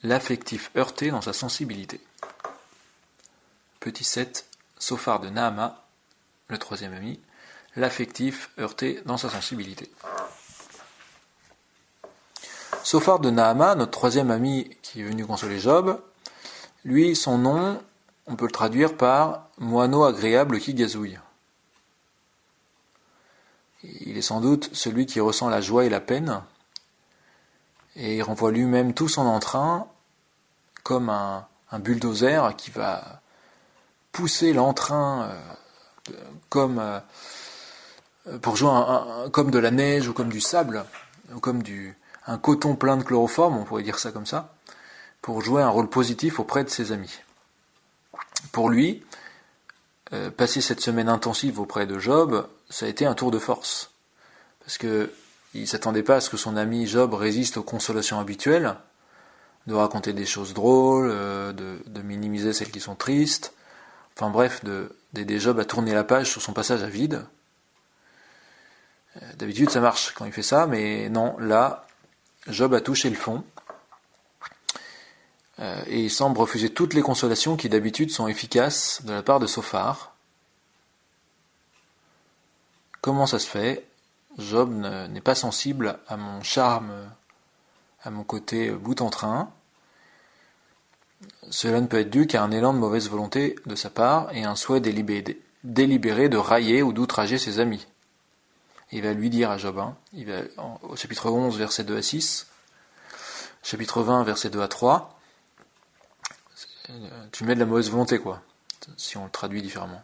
l'affectif heurté dans sa sensibilité. Petit 7, Sophar de Nahama, le troisième ami, l'affectif heurté dans sa sensibilité. Sophar de Nahama, notre troisième ami qui est venu consoler Job, lui, son nom, on peut le traduire par moineau agréable qui gazouille. Il est sans doute celui qui ressent la joie et la peine, et il renvoie lui-même tout son entrain comme un bulldozer qui va pousser l'entrain comme pour jouer comme de la neige ou comme du sable, ou comme un coton plein de chloroforme, on pourrait dire ça comme ça, pour jouer un rôle positif auprès de ses amis. Pour lui, passer cette semaine intensive auprès de Job, ça a été un tour de force. Parce qu'il ne s'attendait pas à ce que son ami Job résiste aux consolations habituelles, de raconter des choses drôles, de minimiser celles qui sont tristes, enfin bref, d'aider Job à tourner la page sur son passage à vide. D'habitude ça marche quand il fait ça, mais non, là, Job a touché le fond, et il semble refuser toutes les consolations qui d'habitude sont efficaces de la part de Sophar. Comment ça se fait? Job n'est pas sensible à mon charme, à mon côté bout en train. Cela ne peut être dû qu'à un élan de mauvaise volonté de sa part et un souhait délibéré de railler ou d'outrager ses amis. Il va lui dire à Job, au chapitre 11, versets 2 à 6, chapitre 20, versets 2 à 3, tu mets de la mauvaise volonté, quoi, si on le traduit différemment.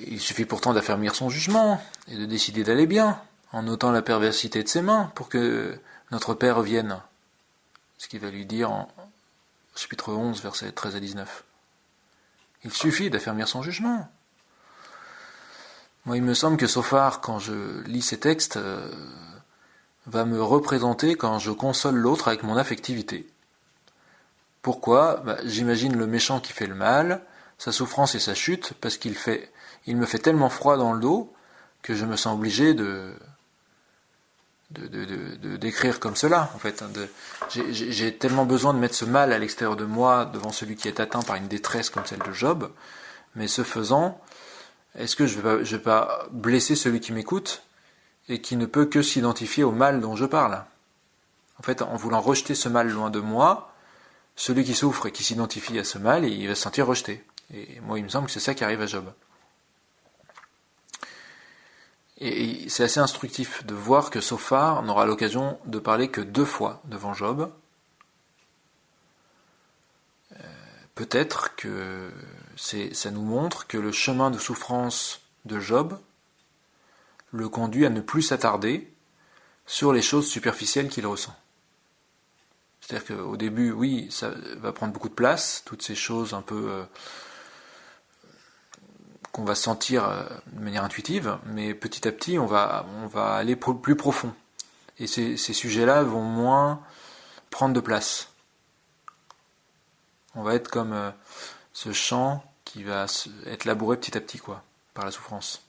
Il suffit pourtant d'affermir son jugement et de décider d'aller bien, en notant la perversité de ses mains, pour que notre Père revienne. Ce qu'il va lui dire en chapitre 11, versets 13 à 19. Il suffit d'affermir son jugement. Moi, il me semble que Sophar, quand je lis ces textes, va me représenter quand je console l'autre avec mon affectivité. Pourquoi ? J'imagine le méchant qui fait le mal, sa souffrance et sa chute, parce qu'il me fait tellement froid dans le dos que je me sens obligé de décrire comme cela, en fait. J'ai tellement besoin de mettre ce mal à l'extérieur de moi devant celui qui est atteint par une détresse comme celle de Job, mais ce faisant, est-ce que je vais pas blesser celui qui m'écoute et qui ne peut que s'identifier au mal dont je parle ? En fait, en voulant rejeter ce mal loin de moi, celui qui souffre et qui s'identifie à ce mal, il va se sentir rejeté. Et moi, il me semble que c'est ça qui arrive à Job. Et c'est assez instructif de voir que Sophar n'aura l'occasion de parler que 2 fois devant Job. Peut-être que ça nous montre que le chemin de souffrance de Job le conduit à ne plus s'attarder sur les choses superficielles qu'il ressent. C'est-à-dire qu'au début, oui, ça va prendre beaucoup de place, toutes ces choses un peu qu'on va sentir de manière intuitive, mais petit à petit, on va aller plus profond. Et ces sujets-là vont moins prendre de place. On va être comme ce champ qui va être labouré petit à petit, par la souffrance.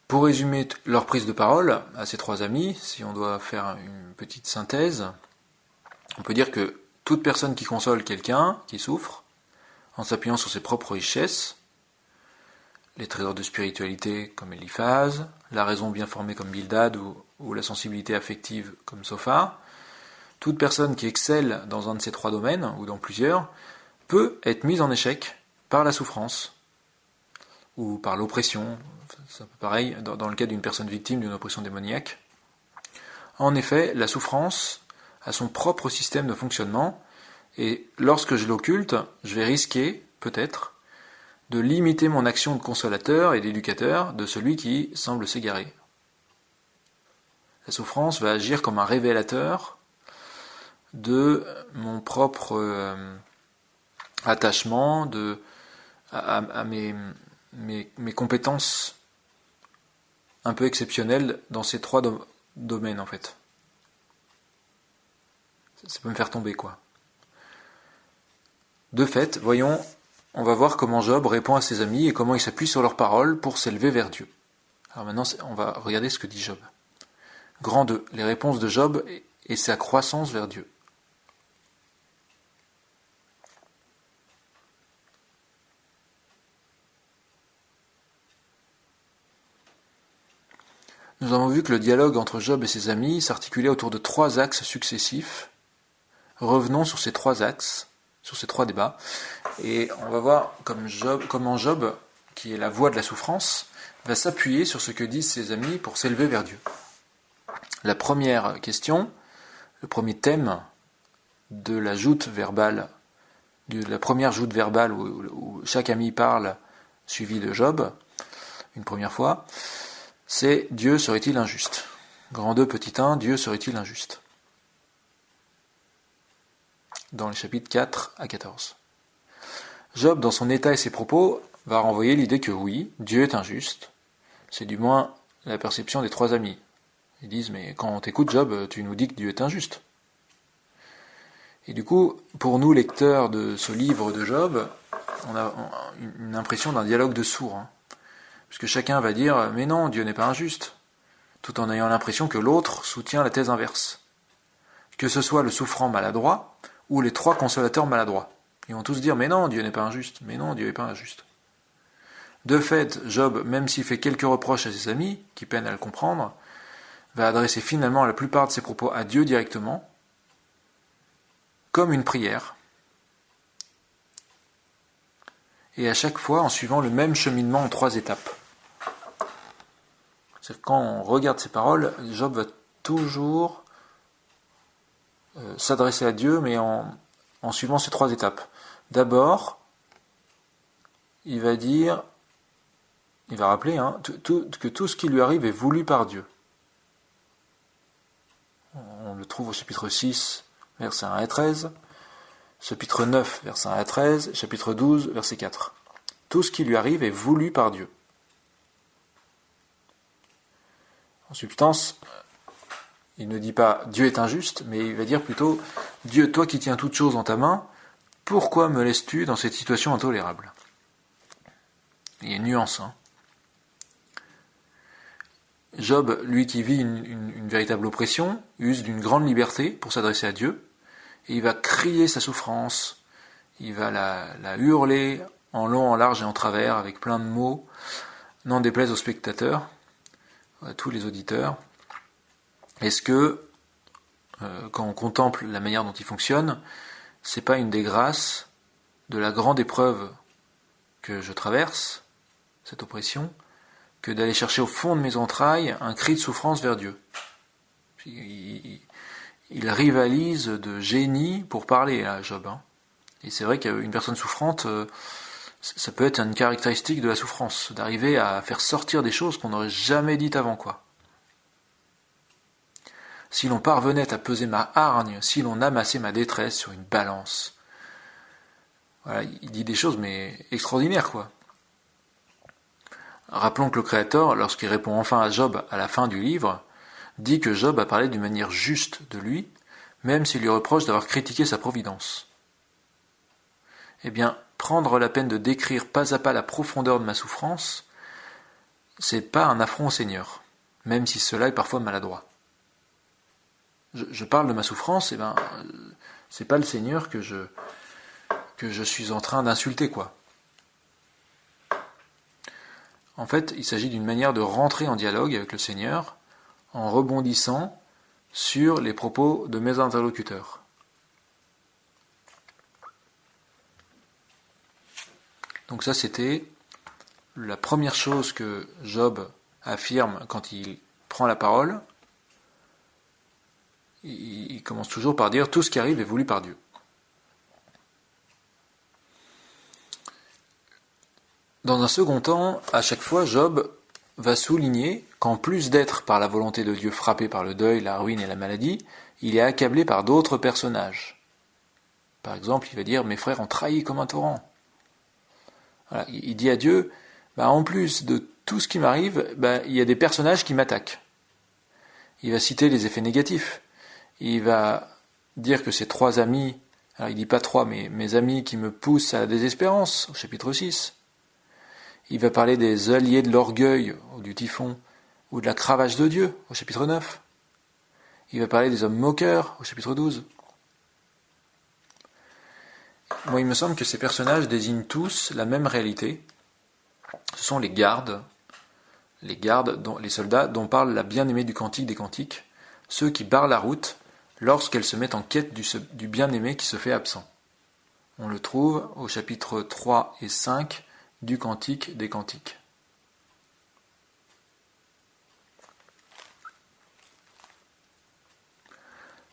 Pour résumer leur prise de parole à ces 3 amis, si on doit faire une petite synthèse, on peut dire que toute personne qui console quelqu'un qui souffre, en s'appuyant sur ses propres richesses, les trésors de spiritualité comme Eliphaz, la raison bien formée comme Bildad ou la sensibilité affective comme Sophar, toute personne qui excelle dans un de ces 3 domaines, ou dans plusieurs, peut être mise en échec par la souffrance, ou par l'oppression, c'est un peu pareil dans le cas d'une personne victime d'une oppression démoniaque. En effet, la souffrance a son propre système de fonctionnement, et lorsque je l'occulte, je vais risquer, peut-être, de limiter mon action de consolateur et d'éducateur de celui qui semble s'égarer. La souffrance va agir comme un révélateur de mon propre attachement à mes compétences un peu exceptionnelles dans ces 3 domaines, en fait. Ça peut me faire tomber, De fait, voyons, on va voir comment Job répond à ses amis et comment il s'appuie sur leurs paroles pour s'élever vers Dieu. Alors maintenant, on va regarder ce que dit Job. Grand 2, les réponses de Job et sa croissance vers Dieu. Nous avons vu que le dialogue entre Job et ses amis s'articulait autour de 3 axes successifs. Revenons sur ces 3 axes, sur ces 3 débats, et on va voir comment Job, qui est la voix de la souffrance, va s'appuyer sur ce que disent ses amis pour s'élever vers Dieu. La première question, le premier thème de la joute verbale, de la première joute verbale où chaque ami parle, suivi de Job, une première fois, c'est « Dieu serait-il injuste ?» Grand 2, petit 1, « Dieu serait-il injuste ?» Dans les chapitres 4 à 14. Job, dans son état et ses propos, va renvoyer l'idée que oui, Dieu est injuste. C'est du moins la perception des 3 amis. Ils disent « Mais quand on t'écoute, Job, tu nous dis que Dieu est injuste. » Et du coup, pour nous, lecteurs de ce livre de Job, on a une impression d'un dialogue de sourds. Puisque chacun va dire « Mais non, Dieu n'est pas injuste », tout en ayant l'impression que l'autre soutient la thèse inverse. Que ce soit le souffrant maladroit, ou les 3 consolateurs maladroits. Ils vont tous dire « Mais non, Dieu n'est pas injuste, mais non, Dieu n'est pas injuste ». De fait, Job, même s'il fait quelques reproches à ses amis, qui peinent à le comprendre, va adresser finalement la plupart de ses propos à Dieu directement, comme une prière, et à chaque fois en suivant le même cheminement en 3 étapes. C'est-à-dire que quand on regarde ces paroles, Job va toujours s'adresser à Dieu, mais en suivant ces 3 étapes. D'abord, il va rappeler que tout ce qui lui arrive est voulu par Dieu. On le trouve au chapitre 6, versets 1 à 13, chapitre 9, versets 1 à 13, chapitre 12, verset 4. Tout ce qui lui arrive est voulu par Dieu. En substance, il ne dit pas « Dieu est injuste », mais il va dire plutôt « Dieu, toi qui tiens toutes choses en ta main, pourquoi me laisses-tu dans cette situation intolérable ?» Il y a une nuance. Job, lui qui vit une véritable oppression, use d'une grande liberté pour s'adresser à Dieu, et il va crier sa souffrance, il va la hurler en long, en large et en travers, avec plein de mots, n'en déplaise aux spectateurs, à tous les auditeurs. Est-ce que, quand on contemple la manière dont il fonctionne, c'est pas une des grâces de la grande épreuve que je traverse, cette oppression, que d'aller chercher au fond de mes entrailles un cri de souffrance vers Dieu. Il rivalise de génie pour parler à Job. Et c'est vrai qu'une personne souffrante, ça peut être une caractéristique de la souffrance, d'arriver à faire sortir des choses qu'on n'aurait jamais dites avant, quoi. Si l'on parvenait à peser ma hargne, si l'on amassait ma détresse sur une balance. Voilà, il dit des choses mais extraordinaires, quoi. Rappelons que le Créateur, lorsqu'il répond enfin à Job à la fin du livre, dit que Job a parlé d'une manière juste de lui, même s'il lui reproche d'avoir critiqué sa providence. Eh bien, prendre la peine de décrire pas à pas la profondeur de ma souffrance, c'est pas un affront au Seigneur, même si cela est parfois maladroit. Je parle de ma souffrance, c'est pas le Seigneur que je suis en train d'insulter, quoi. En fait, il s'agit d'une manière de rentrer en dialogue avec le Seigneur en rebondissant sur les propos de mes interlocuteurs. Donc ça, c'était la première chose que Job affirme quand il prend la parole. Il commence toujours par dire « Tout ce qui arrive est voulu par Dieu ». Dans un second temps, à chaque fois, Job va souligner qu'en plus d'être par la volonté de Dieu frappé par le deuil, la ruine et la maladie, il est accablé par d'autres personnages. Par exemple, il va dire « Mes frères ont trahi comme un torrent ». Voilà, il dit à Dieu en plus de tout ce qui m'arrive, il y a des personnages qui m'attaquent. Il va citer les effets négatifs. Il va dire que ces 3 amis, alors il dit pas 3, mais mes amis qui me poussent à la désespérance, au chapitre 6. Il va parler des alliés de l'orgueil, ou du typhon, ou de la cravache de Dieu, au chapitre 9. Il va parler des hommes moqueurs, au chapitre 12. Moi, il me semble que ces personnages désignent tous la même réalité. Ce sont les gardes, les soldats dont parle la bien-aimée du Cantique des Cantiques, ceux qui barrent la route lorsqu'elle se met en quête du bien-aimé qui se fait absent. On le trouve au chapitre 3 et 5 du Cantique des Cantiques.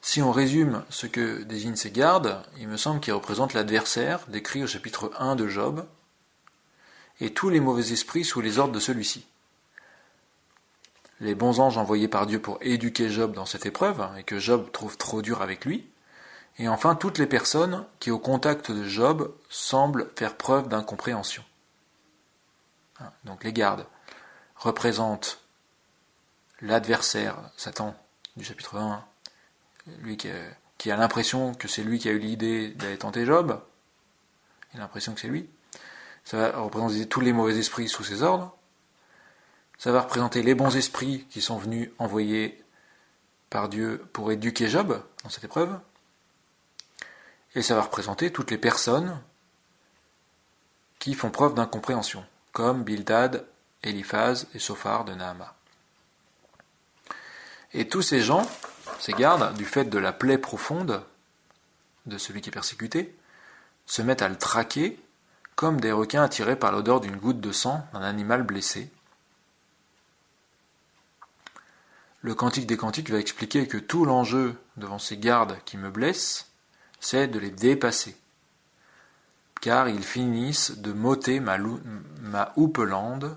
Si on résume ce que désignent ces gardes, il me semble qu'ils représentent l'adversaire décrit au chapitre 1 de Job, et tous les mauvais esprits sous les ordres de celui-ci. Les bons anges envoyés par Dieu pour éduquer Job dans cette épreuve, et que Job trouve trop dur avec lui, et enfin toutes les personnes qui au contact de Job semblent faire preuve d'incompréhension. Donc les gardes représentent l'adversaire, Satan, du chapitre 1, lui qui a l'impression que c'est lui qui a eu l'idée d'aller tenter Job, il a l'impression que c'est lui. Ça va représenter tous les mauvais esprits sous ses ordres. Ça va représenter les bons esprits qui sont venus envoyés par Dieu pour éduquer Job dans cette épreuve. Et ça va représenter toutes les personnes qui font preuve d'incompréhension, comme Bildad, Eliphaz et Sophar de Naama. Et tous ces gens, ces gardes, du fait de la plaie profonde de celui qui est persécuté, se mettent à le traquer comme des requins attirés par l'odeur d'une goutte de sang d'un animal blessé. Le Cantique des Cantiques va expliquer que tout l'enjeu devant ces gardes qui me blessent, c'est de les dépasser. car ils finissent de m'ôter ma houppelande,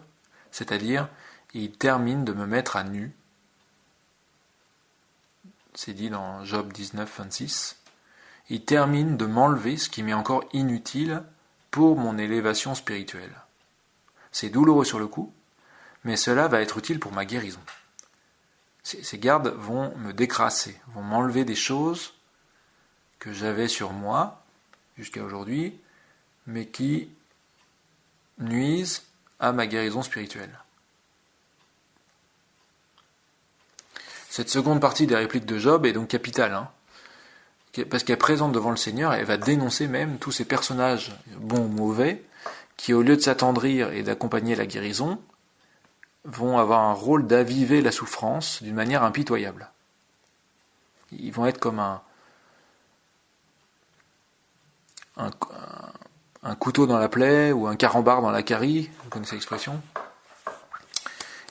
c'est-à-dire ils terminent de me mettre à nu. C'est dit dans Job 19, 26. Ils terminent de m'enlever ce qui m'est encore inutile pour mon élévation spirituelle. C'est douloureux sur le coup, mais cela va être utile pour ma guérison. Ces gardes vont me décrasser, vont m'enlever des choses que j'avais sur moi jusqu'à aujourd'hui, mais qui nuisent à ma guérison spirituelle. Cette seconde partie des répliques de Job est donc capitale, parce qu'elle présente devant le Seigneur, elle va dénoncer même tous ces personnages, bons ou mauvais, qui au lieu de s'attendrir et d'accompagner la guérison, vont avoir un rôle d'aviver la souffrance d'une manière impitoyable. Ils vont être comme un couteau dans la plaie ou un carambar dans la carie, vous connaissez l'expression.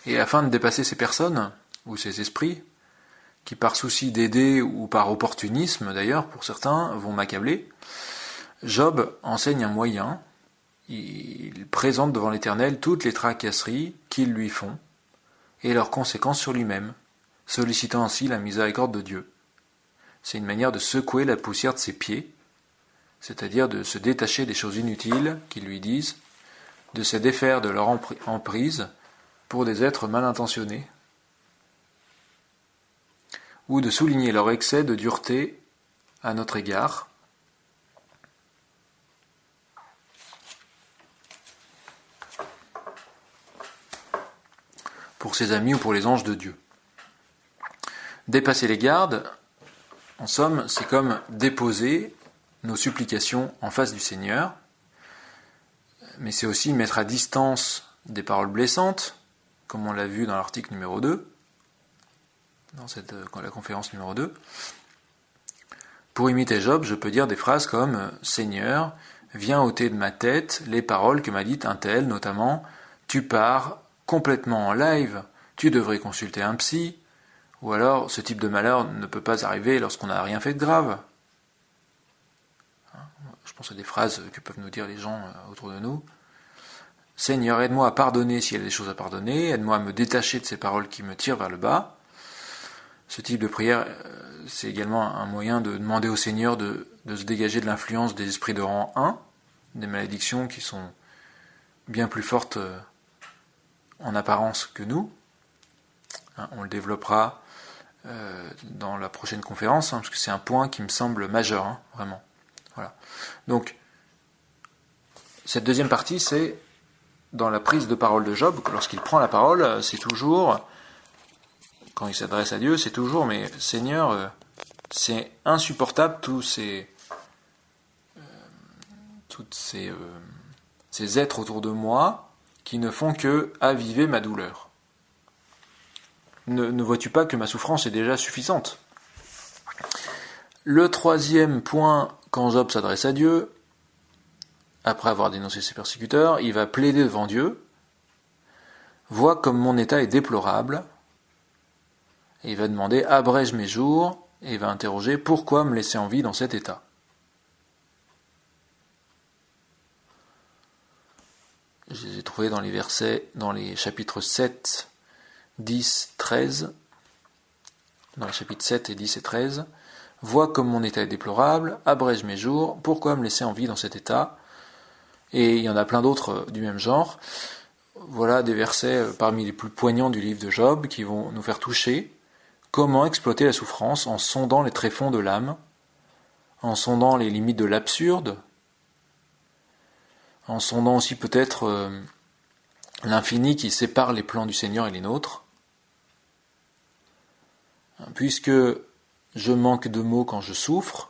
Et afin de dépasser ces personnes, ou ces esprits, qui par souci d'aider ou par opportunisme d'ailleurs pour certains vont m'accabler, Job enseigne un moyen. Il présente devant l'Éternel toutes les tracasseries qu'ils lui font et leurs conséquences sur lui-même, sollicitant ainsi la miséricorde de Dieu. C'est une manière de secouer la poussière de ses pieds, c'est-à-dire de se détacher des choses inutiles qu'ils lui disent, de se défaire de leur emprise pour des êtres mal intentionnés, ou de souligner leur excès de dureté à notre égard, pour ses amis ou pour les anges de Dieu. Dépasser les gardes, en somme, c'est comme déposer nos supplications en face du Seigneur, mais c'est aussi mettre à distance des paroles blessantes, comme on l'a vu dans l'article numéro 2, dans la conférence numéro 2. Pour imiter Job, je peux dire des phrases comme « Seigneur, viens ôter de ma tête les paroles que m'a dites un tel, notamment « Tu pars complètement en live, tu devrais consulter un psy », ou alors « Ce type de malheur ne peut pas arriver lorsqu'on n'a rien fait de grave ». Je pense à des phrases que peuvent nous dire les gens autour de nous. « Seigneur, aide-moi à pardonner s'il y a des choses à pardonner, aide-moi à me détacher de ces paroles qui me tirent vers le bas ». Ce type de prière, c'est également un moyen de demander au Seigneur de se dégager de l'influence des esprits de rang 1, des malédictions qui sont bien plus fortes en apparence que nous. On le développera dans la prochaine conférence, parce que c'est un point qui me semble majeur, vraiment. Voilà. Donc, cette deuxième partie, c'est dans la prise de parole de Job, que lorsqu'il prend la parole, c'est toujours... Quand il s'adresse à Dieu, c'est toujours « Mais Seigneur, c'est insupportable tous ces êtres autour de moi qui ne font que aviver ma douleur. Ne vois-tu pas que ma souffrance est déjà suffisante ?» Le troisième point, quand Job s'adresse à Dieu, après avoir dénoncé ses persécuteurs, il va plaider devant Dieu « Vois comme mon état est déplorable ». Et il va demander « Abrège mes jours » et il va interroger « Pourquoi me laisser en vie dans cet état ?» Je les ai trouvés dans les versets, dans les chapitres 7, 10, 13. Dans les chapitres 7 et 10 et 13. « Vois comme mon état est déplorable, abrège mes jours, pourquoi me laisser en vie dans cet état ?» Et il y en a plein d'autres du même genre. Voilà des versets parmi les plus poignants du livre de Job qui vont nous faire toucher. Comment exploiter la souffrance en sondant les tréfonds de l'âme, en sondant les limites de l'absurde, en sondant aussi peut-être l'infini qui sépare les plans du Seigneur et les nôtres. Puisque je manque de mots quand je souffre,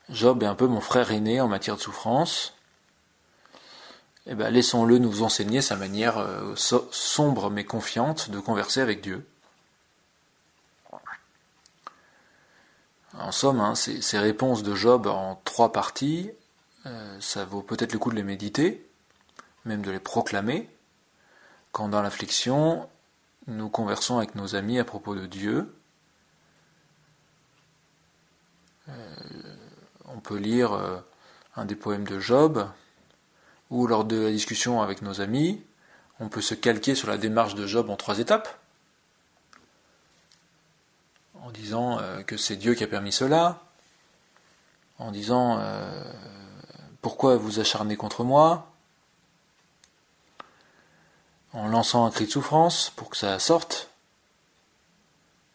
Job est un peu mon frère aîné en matière de souffrance, et laissons-le nous enseigner sa manière sombre mais confiante de converser avec Dieu. En somme, ces réponses de Job en 3 parties, ça vaut peut-être le coup de les méditer, même de les proclamer, quand dans l'affliction, nous conversons avec nos amis à propos de Dieu. On peut lire un des poèmes de Job, ou lors de la discussion avec nos amis, on peut se calquer sur la démarche de Job en 3 étapes, en disant que c'est Dieu qui a permis cela, en disant pourquoi vous acharnez contre moi, en lançant un cri de souffrance pour que ça sorte,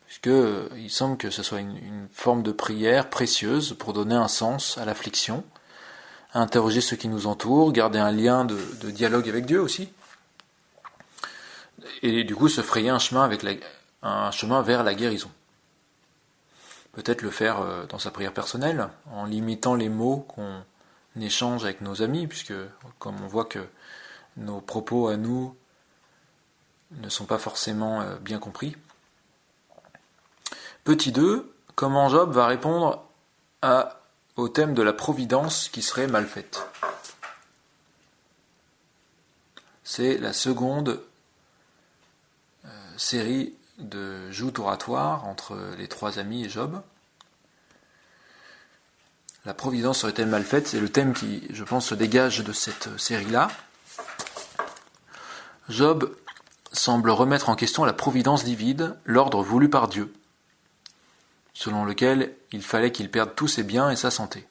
puisque il semble que ce soit une forme de prière précieuse pour donner un sens à l'affliction, à interroger ceux qui nous entourent, garder un lien de dialogue avec Dieu aussi, et du coup se frayer un chemin vers la guérison. Peut-être le faire dans sa prière personnelle, en limitant les mots qu'on échange avec nos amis, puisque comme on voit que nos propos à nous ne sont pas forcément bien compris. Petit 2, comment Job va répondre au thème de la providence qui serait mal faite. C'est la seconde série de joutes oratoires entre les 3 amis et Job. La providence serait-elle mal faite? C'est le thème qui, je pense, se dégage de cette série-là. Job semble remettre en question la providence divine, l'ordre voulu par Dieu, selon lequel il fallait qu'il perde tous ses biens et sa santé.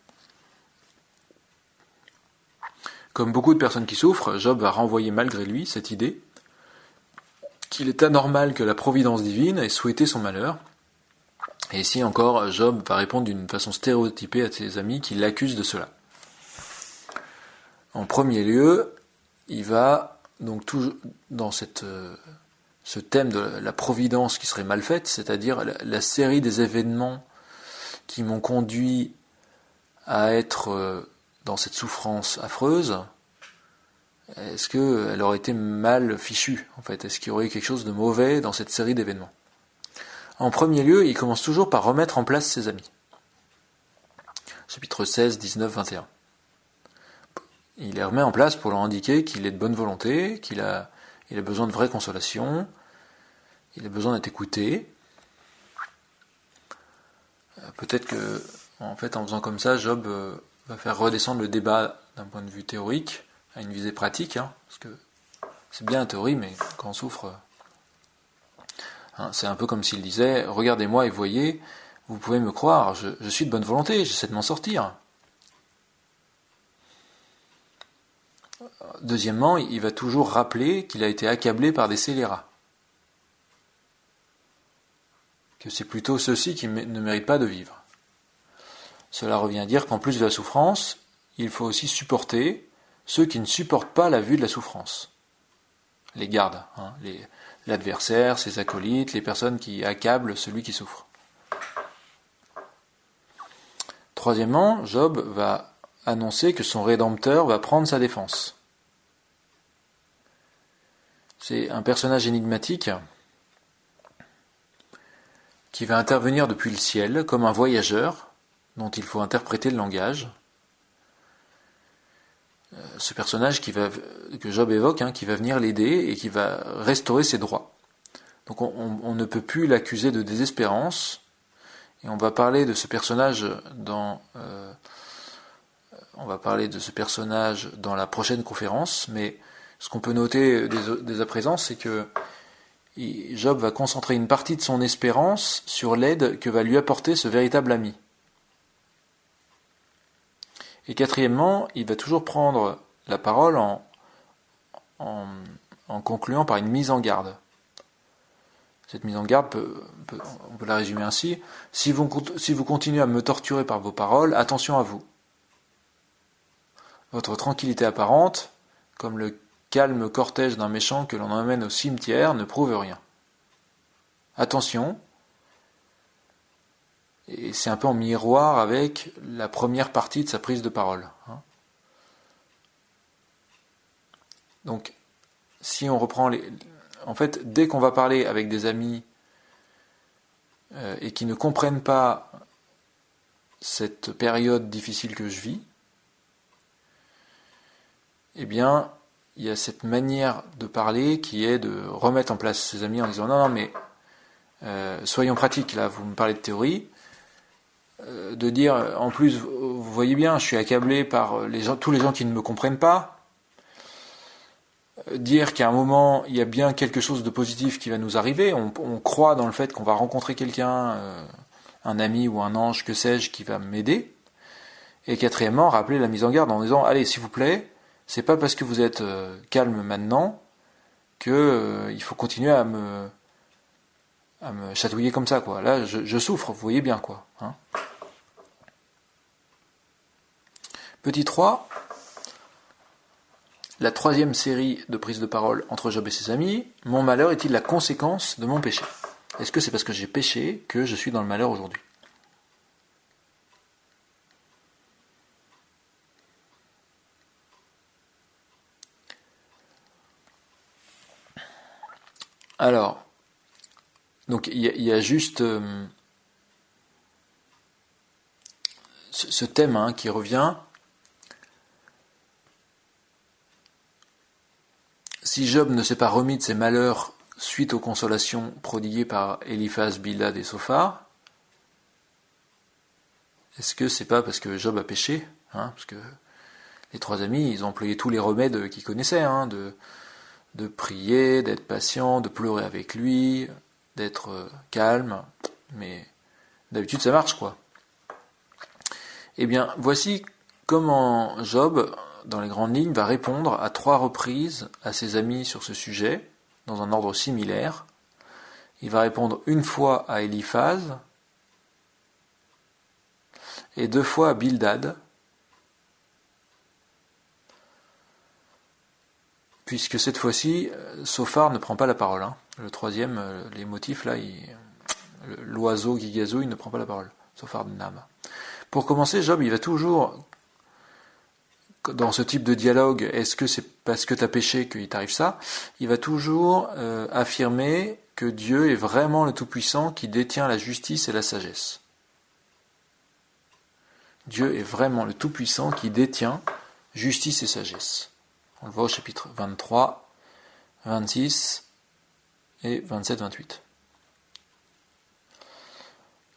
Comme beaucoup de personnes qui souffrent, Job va renvoyer malgré lui cette idée qu'il est anormal que la providence divine ait souhaité son malheur. Et ici encore, Job va répondre d'une façon stéréotypée à ses amis qui l'accusent de cela. En premier lieu, il va donc toujours dans ce thème de la providence qui serait mal faite, c'est-à-dire la série des événements qui m'ont conduit à être dans cette souffrance affreuse. Est-ce qu'elle aurait été mal fichue, en fait? Est-ce qu'il y aurait eu quelque chose de mauvais dans cette série d'événements? En premier lieu, il commence toujours par remettre en place ses amis. Chapitre 16, 19, 21. Il les remet en place pour leur indiquer qu'il est de bonne volonté, qu'il a besoin de vraie consolation, il a besoin d'être écouté. Peut-être que, en fait, en faisant comme ça, Job va faire redescendre le débat d'un point de vue théorique à une visée pratique, parce que c'est bien la théorie, mais quand on souffre, c'est un peu comme s'il disait « Regardez-moi et voyez, vous pouvez me croire, je suis de bonne volonté, j'essaie de m'en sortir. » Deuxièmement, il va toujours rappeler qu'il a été accablé par des scélérats, que c'est plutôt ceux-ci qui ne méritent pas de vivre. Cela revient à dire qu'en plus de la souffrance, il faut aussi supporter ceux qui ne supportent pas la vue de la souffrance. Les gardes, l'adversaire, ses acolytes, les personnes qui accablent celui qui souffre. Troisièmement, Job va annoncer que son Rédempteur va prendre sa défense. C'est un personnage énigmatique qui va intervenir depuis le ciel comme un voyageur dont il faut interpréter le langage. Ce personnage que Job évoque, qui va venir l'aider et qui va restaurer ses droits. Donc on ne peut plus l'accuser de désespérance, et on va parler de ce personnage dans la prochaine conférence, mais ce qu'on peut noter dès à présent, c'est que Job va concentrer une partie de son espérance sur l'aide que va lui apporter ce véritable ami. Et quatrièmement, il va toujours prendre la parole en concluant par une mise en garde. Cette mise en garde, on peut la résumer ainsi. Si vous continuez à me torturer par vos paroles, attention à vous. Votre tranquillité apparente, comme le calme cortège d'un méchant que l'on emmène au cimetière, ne prouve rien. Attention. Et c'est un peu en miroir avec la première partie de sa prise de parole. Donc, si on reprend en fait, dès qu'on va parler avec des amis et qui ne comprennent pas cette période difficile que je vis, eh bien, il y a cette manière de parler qui est de remettre en place ses amis en disant « Non, mais soyons pratiques, là, vous me parlez de théorie, de dire, en plus, vous voyez bien, je suis accablé par tous les gens qui ne me comprennent pas. Dire qu'à un moment, il y a bien quelque chose de positif qui va nous arriver. On croit dans le fait qu'on va rencontrer quelqu'un, un ami ou un ange, que sais-je, qui va m'aider. Et quatrièmement, rappeler la mise en garde en disant, allez, s'il vous plaît, c'est pas parce que vous êtes calme maintenant que il faut continuer à me chatouiller comme ça, quoi. Là, je souffre, vous voyez bien, quoi. Hein. Petit 3, la troisième série de prises de parole entre Job et ses amis. Mon malheur est-il la conséquence de mon péché? Est-ce que c'est parce que j'ai péché que je suis dans le malheur aujourd'hui? Alors, donc il y a juste ce thème qui revient. Si Job ne s'est pas remis de ses malheurs suite aux consolations prodiguées par Eliphaz, Bildad et Sophar, est-ce que c'est pas parce que Job a péché, parce que les trois amis, ils ont employé tous les remèdes qu'ils connaissaient, de prier, d'être patient, de pleurer avec lui, d'être calme, mais d'habitude ça marche, quoi. Eh bien, voici comment Job, dans les grandes lignes, va répondre à 3 reprises à ses amis sur ce sujet, dans un ordre similaire. Il va répondre une fois à Eliphaz, et 2 fois à Bildad, puisque cette fois-ci, Sophar ne prend pas la parole. Le troisième, les motifs, là, l'oiseau qui gazouille ne prend pas la parole. Sophar de Nam. Pour commencer, Job, il va toujours, dans ce type de dialogue, est-ce que c'est parce que tu as péché qu'il t'arrive ça? Il va toujours affirmer que Dieu est vraiment le Tout-Puissant qui détient la justice et la sagesse. Dieu est vraiment le Tout-Puissant qui détient justice et sagesse. On le voit au chapitre 23, 26 et 27-28.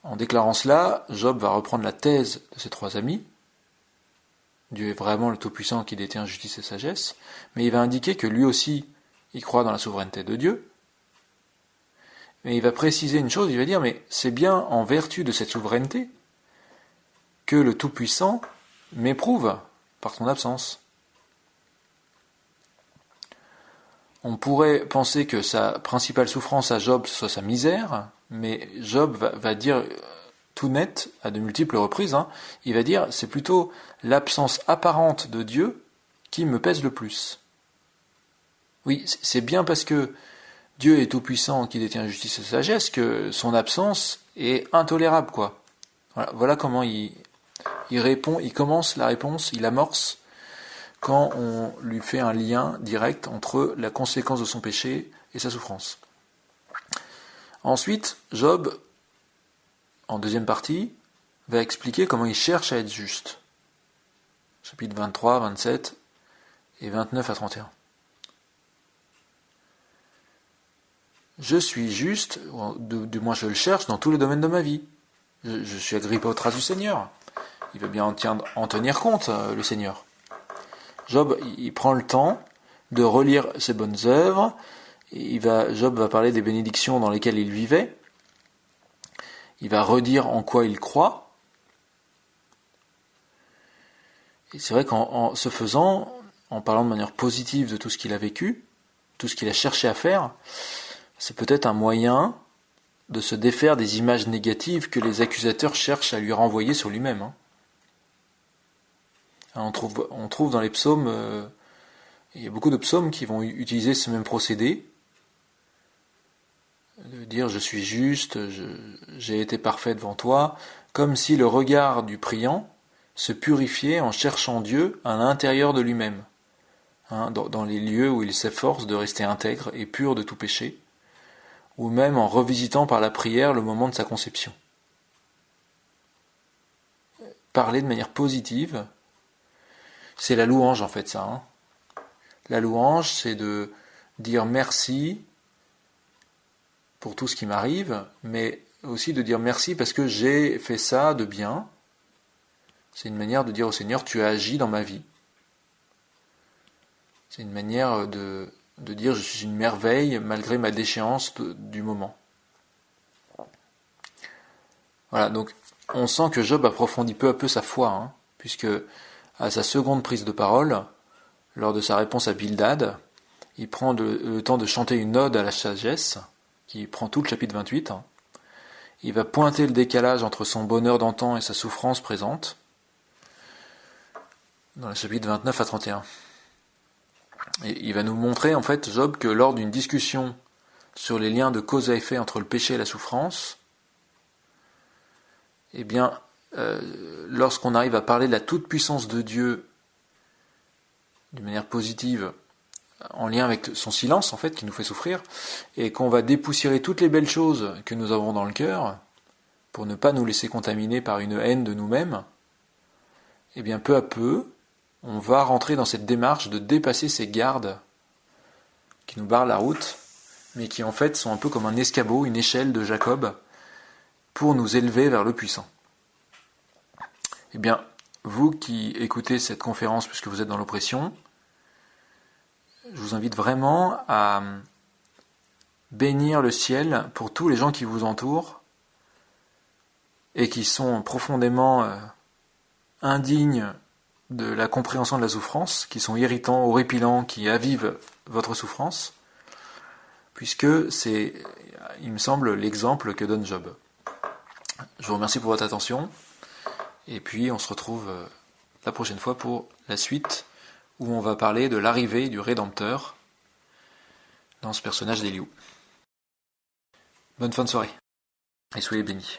En déclarant cela, Job va reprendre la thèse de ses 3 amis. Dieu est vraiment le Tout-Puissant qui détient justice et sagesse, mais il va indiquer que lui aussi, il croit dans la souveraineté de Dieu. Mais il va préciser une chose, il va dire, mais c'est bien en vertu de cette souveraineté que le Tout-Puissant m'éprouve par ton absence. On pourrait penser que sa principale souffrance à Job, ce soit sa misère, mais Job va dire tout net, à de multiples reprises, il va dire, c'est plutôt l'absence apparente de Dieu qui me pèse le plus. Oui, c'est bien parce que Dieu est tout-puissant qui détient justice et sagesse que son absence est intolérable, quoi. Voilà comment il répond, il commence la réponse, il amorce, quand on lui fait un lien direct entre la conséquence de son péché et sa souffrance. Ensuite, Job, en deuxième partie, va expliquer comment il cherche à être juste. Chapitres 23, 27 et 29 à 31. Je suis juste, du moins je le cherche dans tous les domaines de ma vie. Je suis agrippé aux traces du Seigneur. Il va bien en tenir compte, le Seigneur. Job, il prend le temps de relire ses bonnes œuvres. Job va parler des bénédictions dans lesquelles il vivait. Il va redire en quoi il croit. Et c'est vrai qu'en se faisant, en parlant de manière positive de tout ce qu'il a vécu, tout ce qu'il a cherché à faire, c'est peut-être un moyen de se défaire des images négatives que les accusateurs cherchent à lui renvoyer sur lui-même. On trouve dans les psaumes, il y a beaucoup de psaumes qui vont utiliser ce même procédé, de dire je suis juste, j'ai été parfait devant toi, comme si le regard du priant se purifiait en cherchant Dieu à l'intérieur de lui-même, dans les lieux où il s'efforce de rester intègre et pur de tout péché, ou même en revisitant par la prière le moment de sa conception. Parler de manière positive, c'est la louange en fait ça. La louange, c'est de dire merci pour tout ce qui m'arrive, mais aussi de dire merci parce que j'ai fait ça de bien. C'est une manière de dire au Seigneur, tu as agi dans ma vie. C'est une manière de dire, je suis une merveille malgré ma déchéance du moment. Voilà, donc on sent que Job approfondit peu à peu sa foi, puisque à sa seconde prise de parole, lors de sa réponse à Bildad, il prend le temps de chanter une ode à la sagesse, qui prend tout le chapitre 28. Il va pointer le décalage entre son bonheur d'antan et sa souffrance présente, dans le chapitre 29 à 31. Et il va nous montrer, en fait, Job, que lors d'une discussion sur les liens de cause à effet entre le péché et la souffrance, eh bien, lorsqu'on arrive à parler de la toute-puissance de Dieu d'une manière positive, en lien avec son silence, en fait, qui nous fait souffrir, et qu'on va dépoussiérer toutes les belles choses que nous avons dans le cœur, pour ne pas nous laisser contaminer par une haine de nous-mêmes, eh bien, peu à peu, on va rentrer dans cette démarche de dépasser ces gardes qui nous barrent la route, mais qui en fait sont un peu comme un escabeau, une échelle de Jacob, pour nous élever vers le puissant. Eh bien, vous qui écoutez cette conférence puisque vous êtes dans l'oppression, je vous invite vraiment à bénir le ciel pour tous les gens qui vous entourent et qui sont profondément indignes de la compréhension de la souffrance, qui sont irritants, horripilants, qui avivent votre souffrance, puisque c'est, il me semble, l'exemple que donne Job. Je vous remercie pour votre attention, et puis on se retrouve la prochaine fois pour la suite, où on va parler de l'arrivée du Rédempteur dans ce personnage d'Éliou. Bonne fin de soirée, et soyez bénis.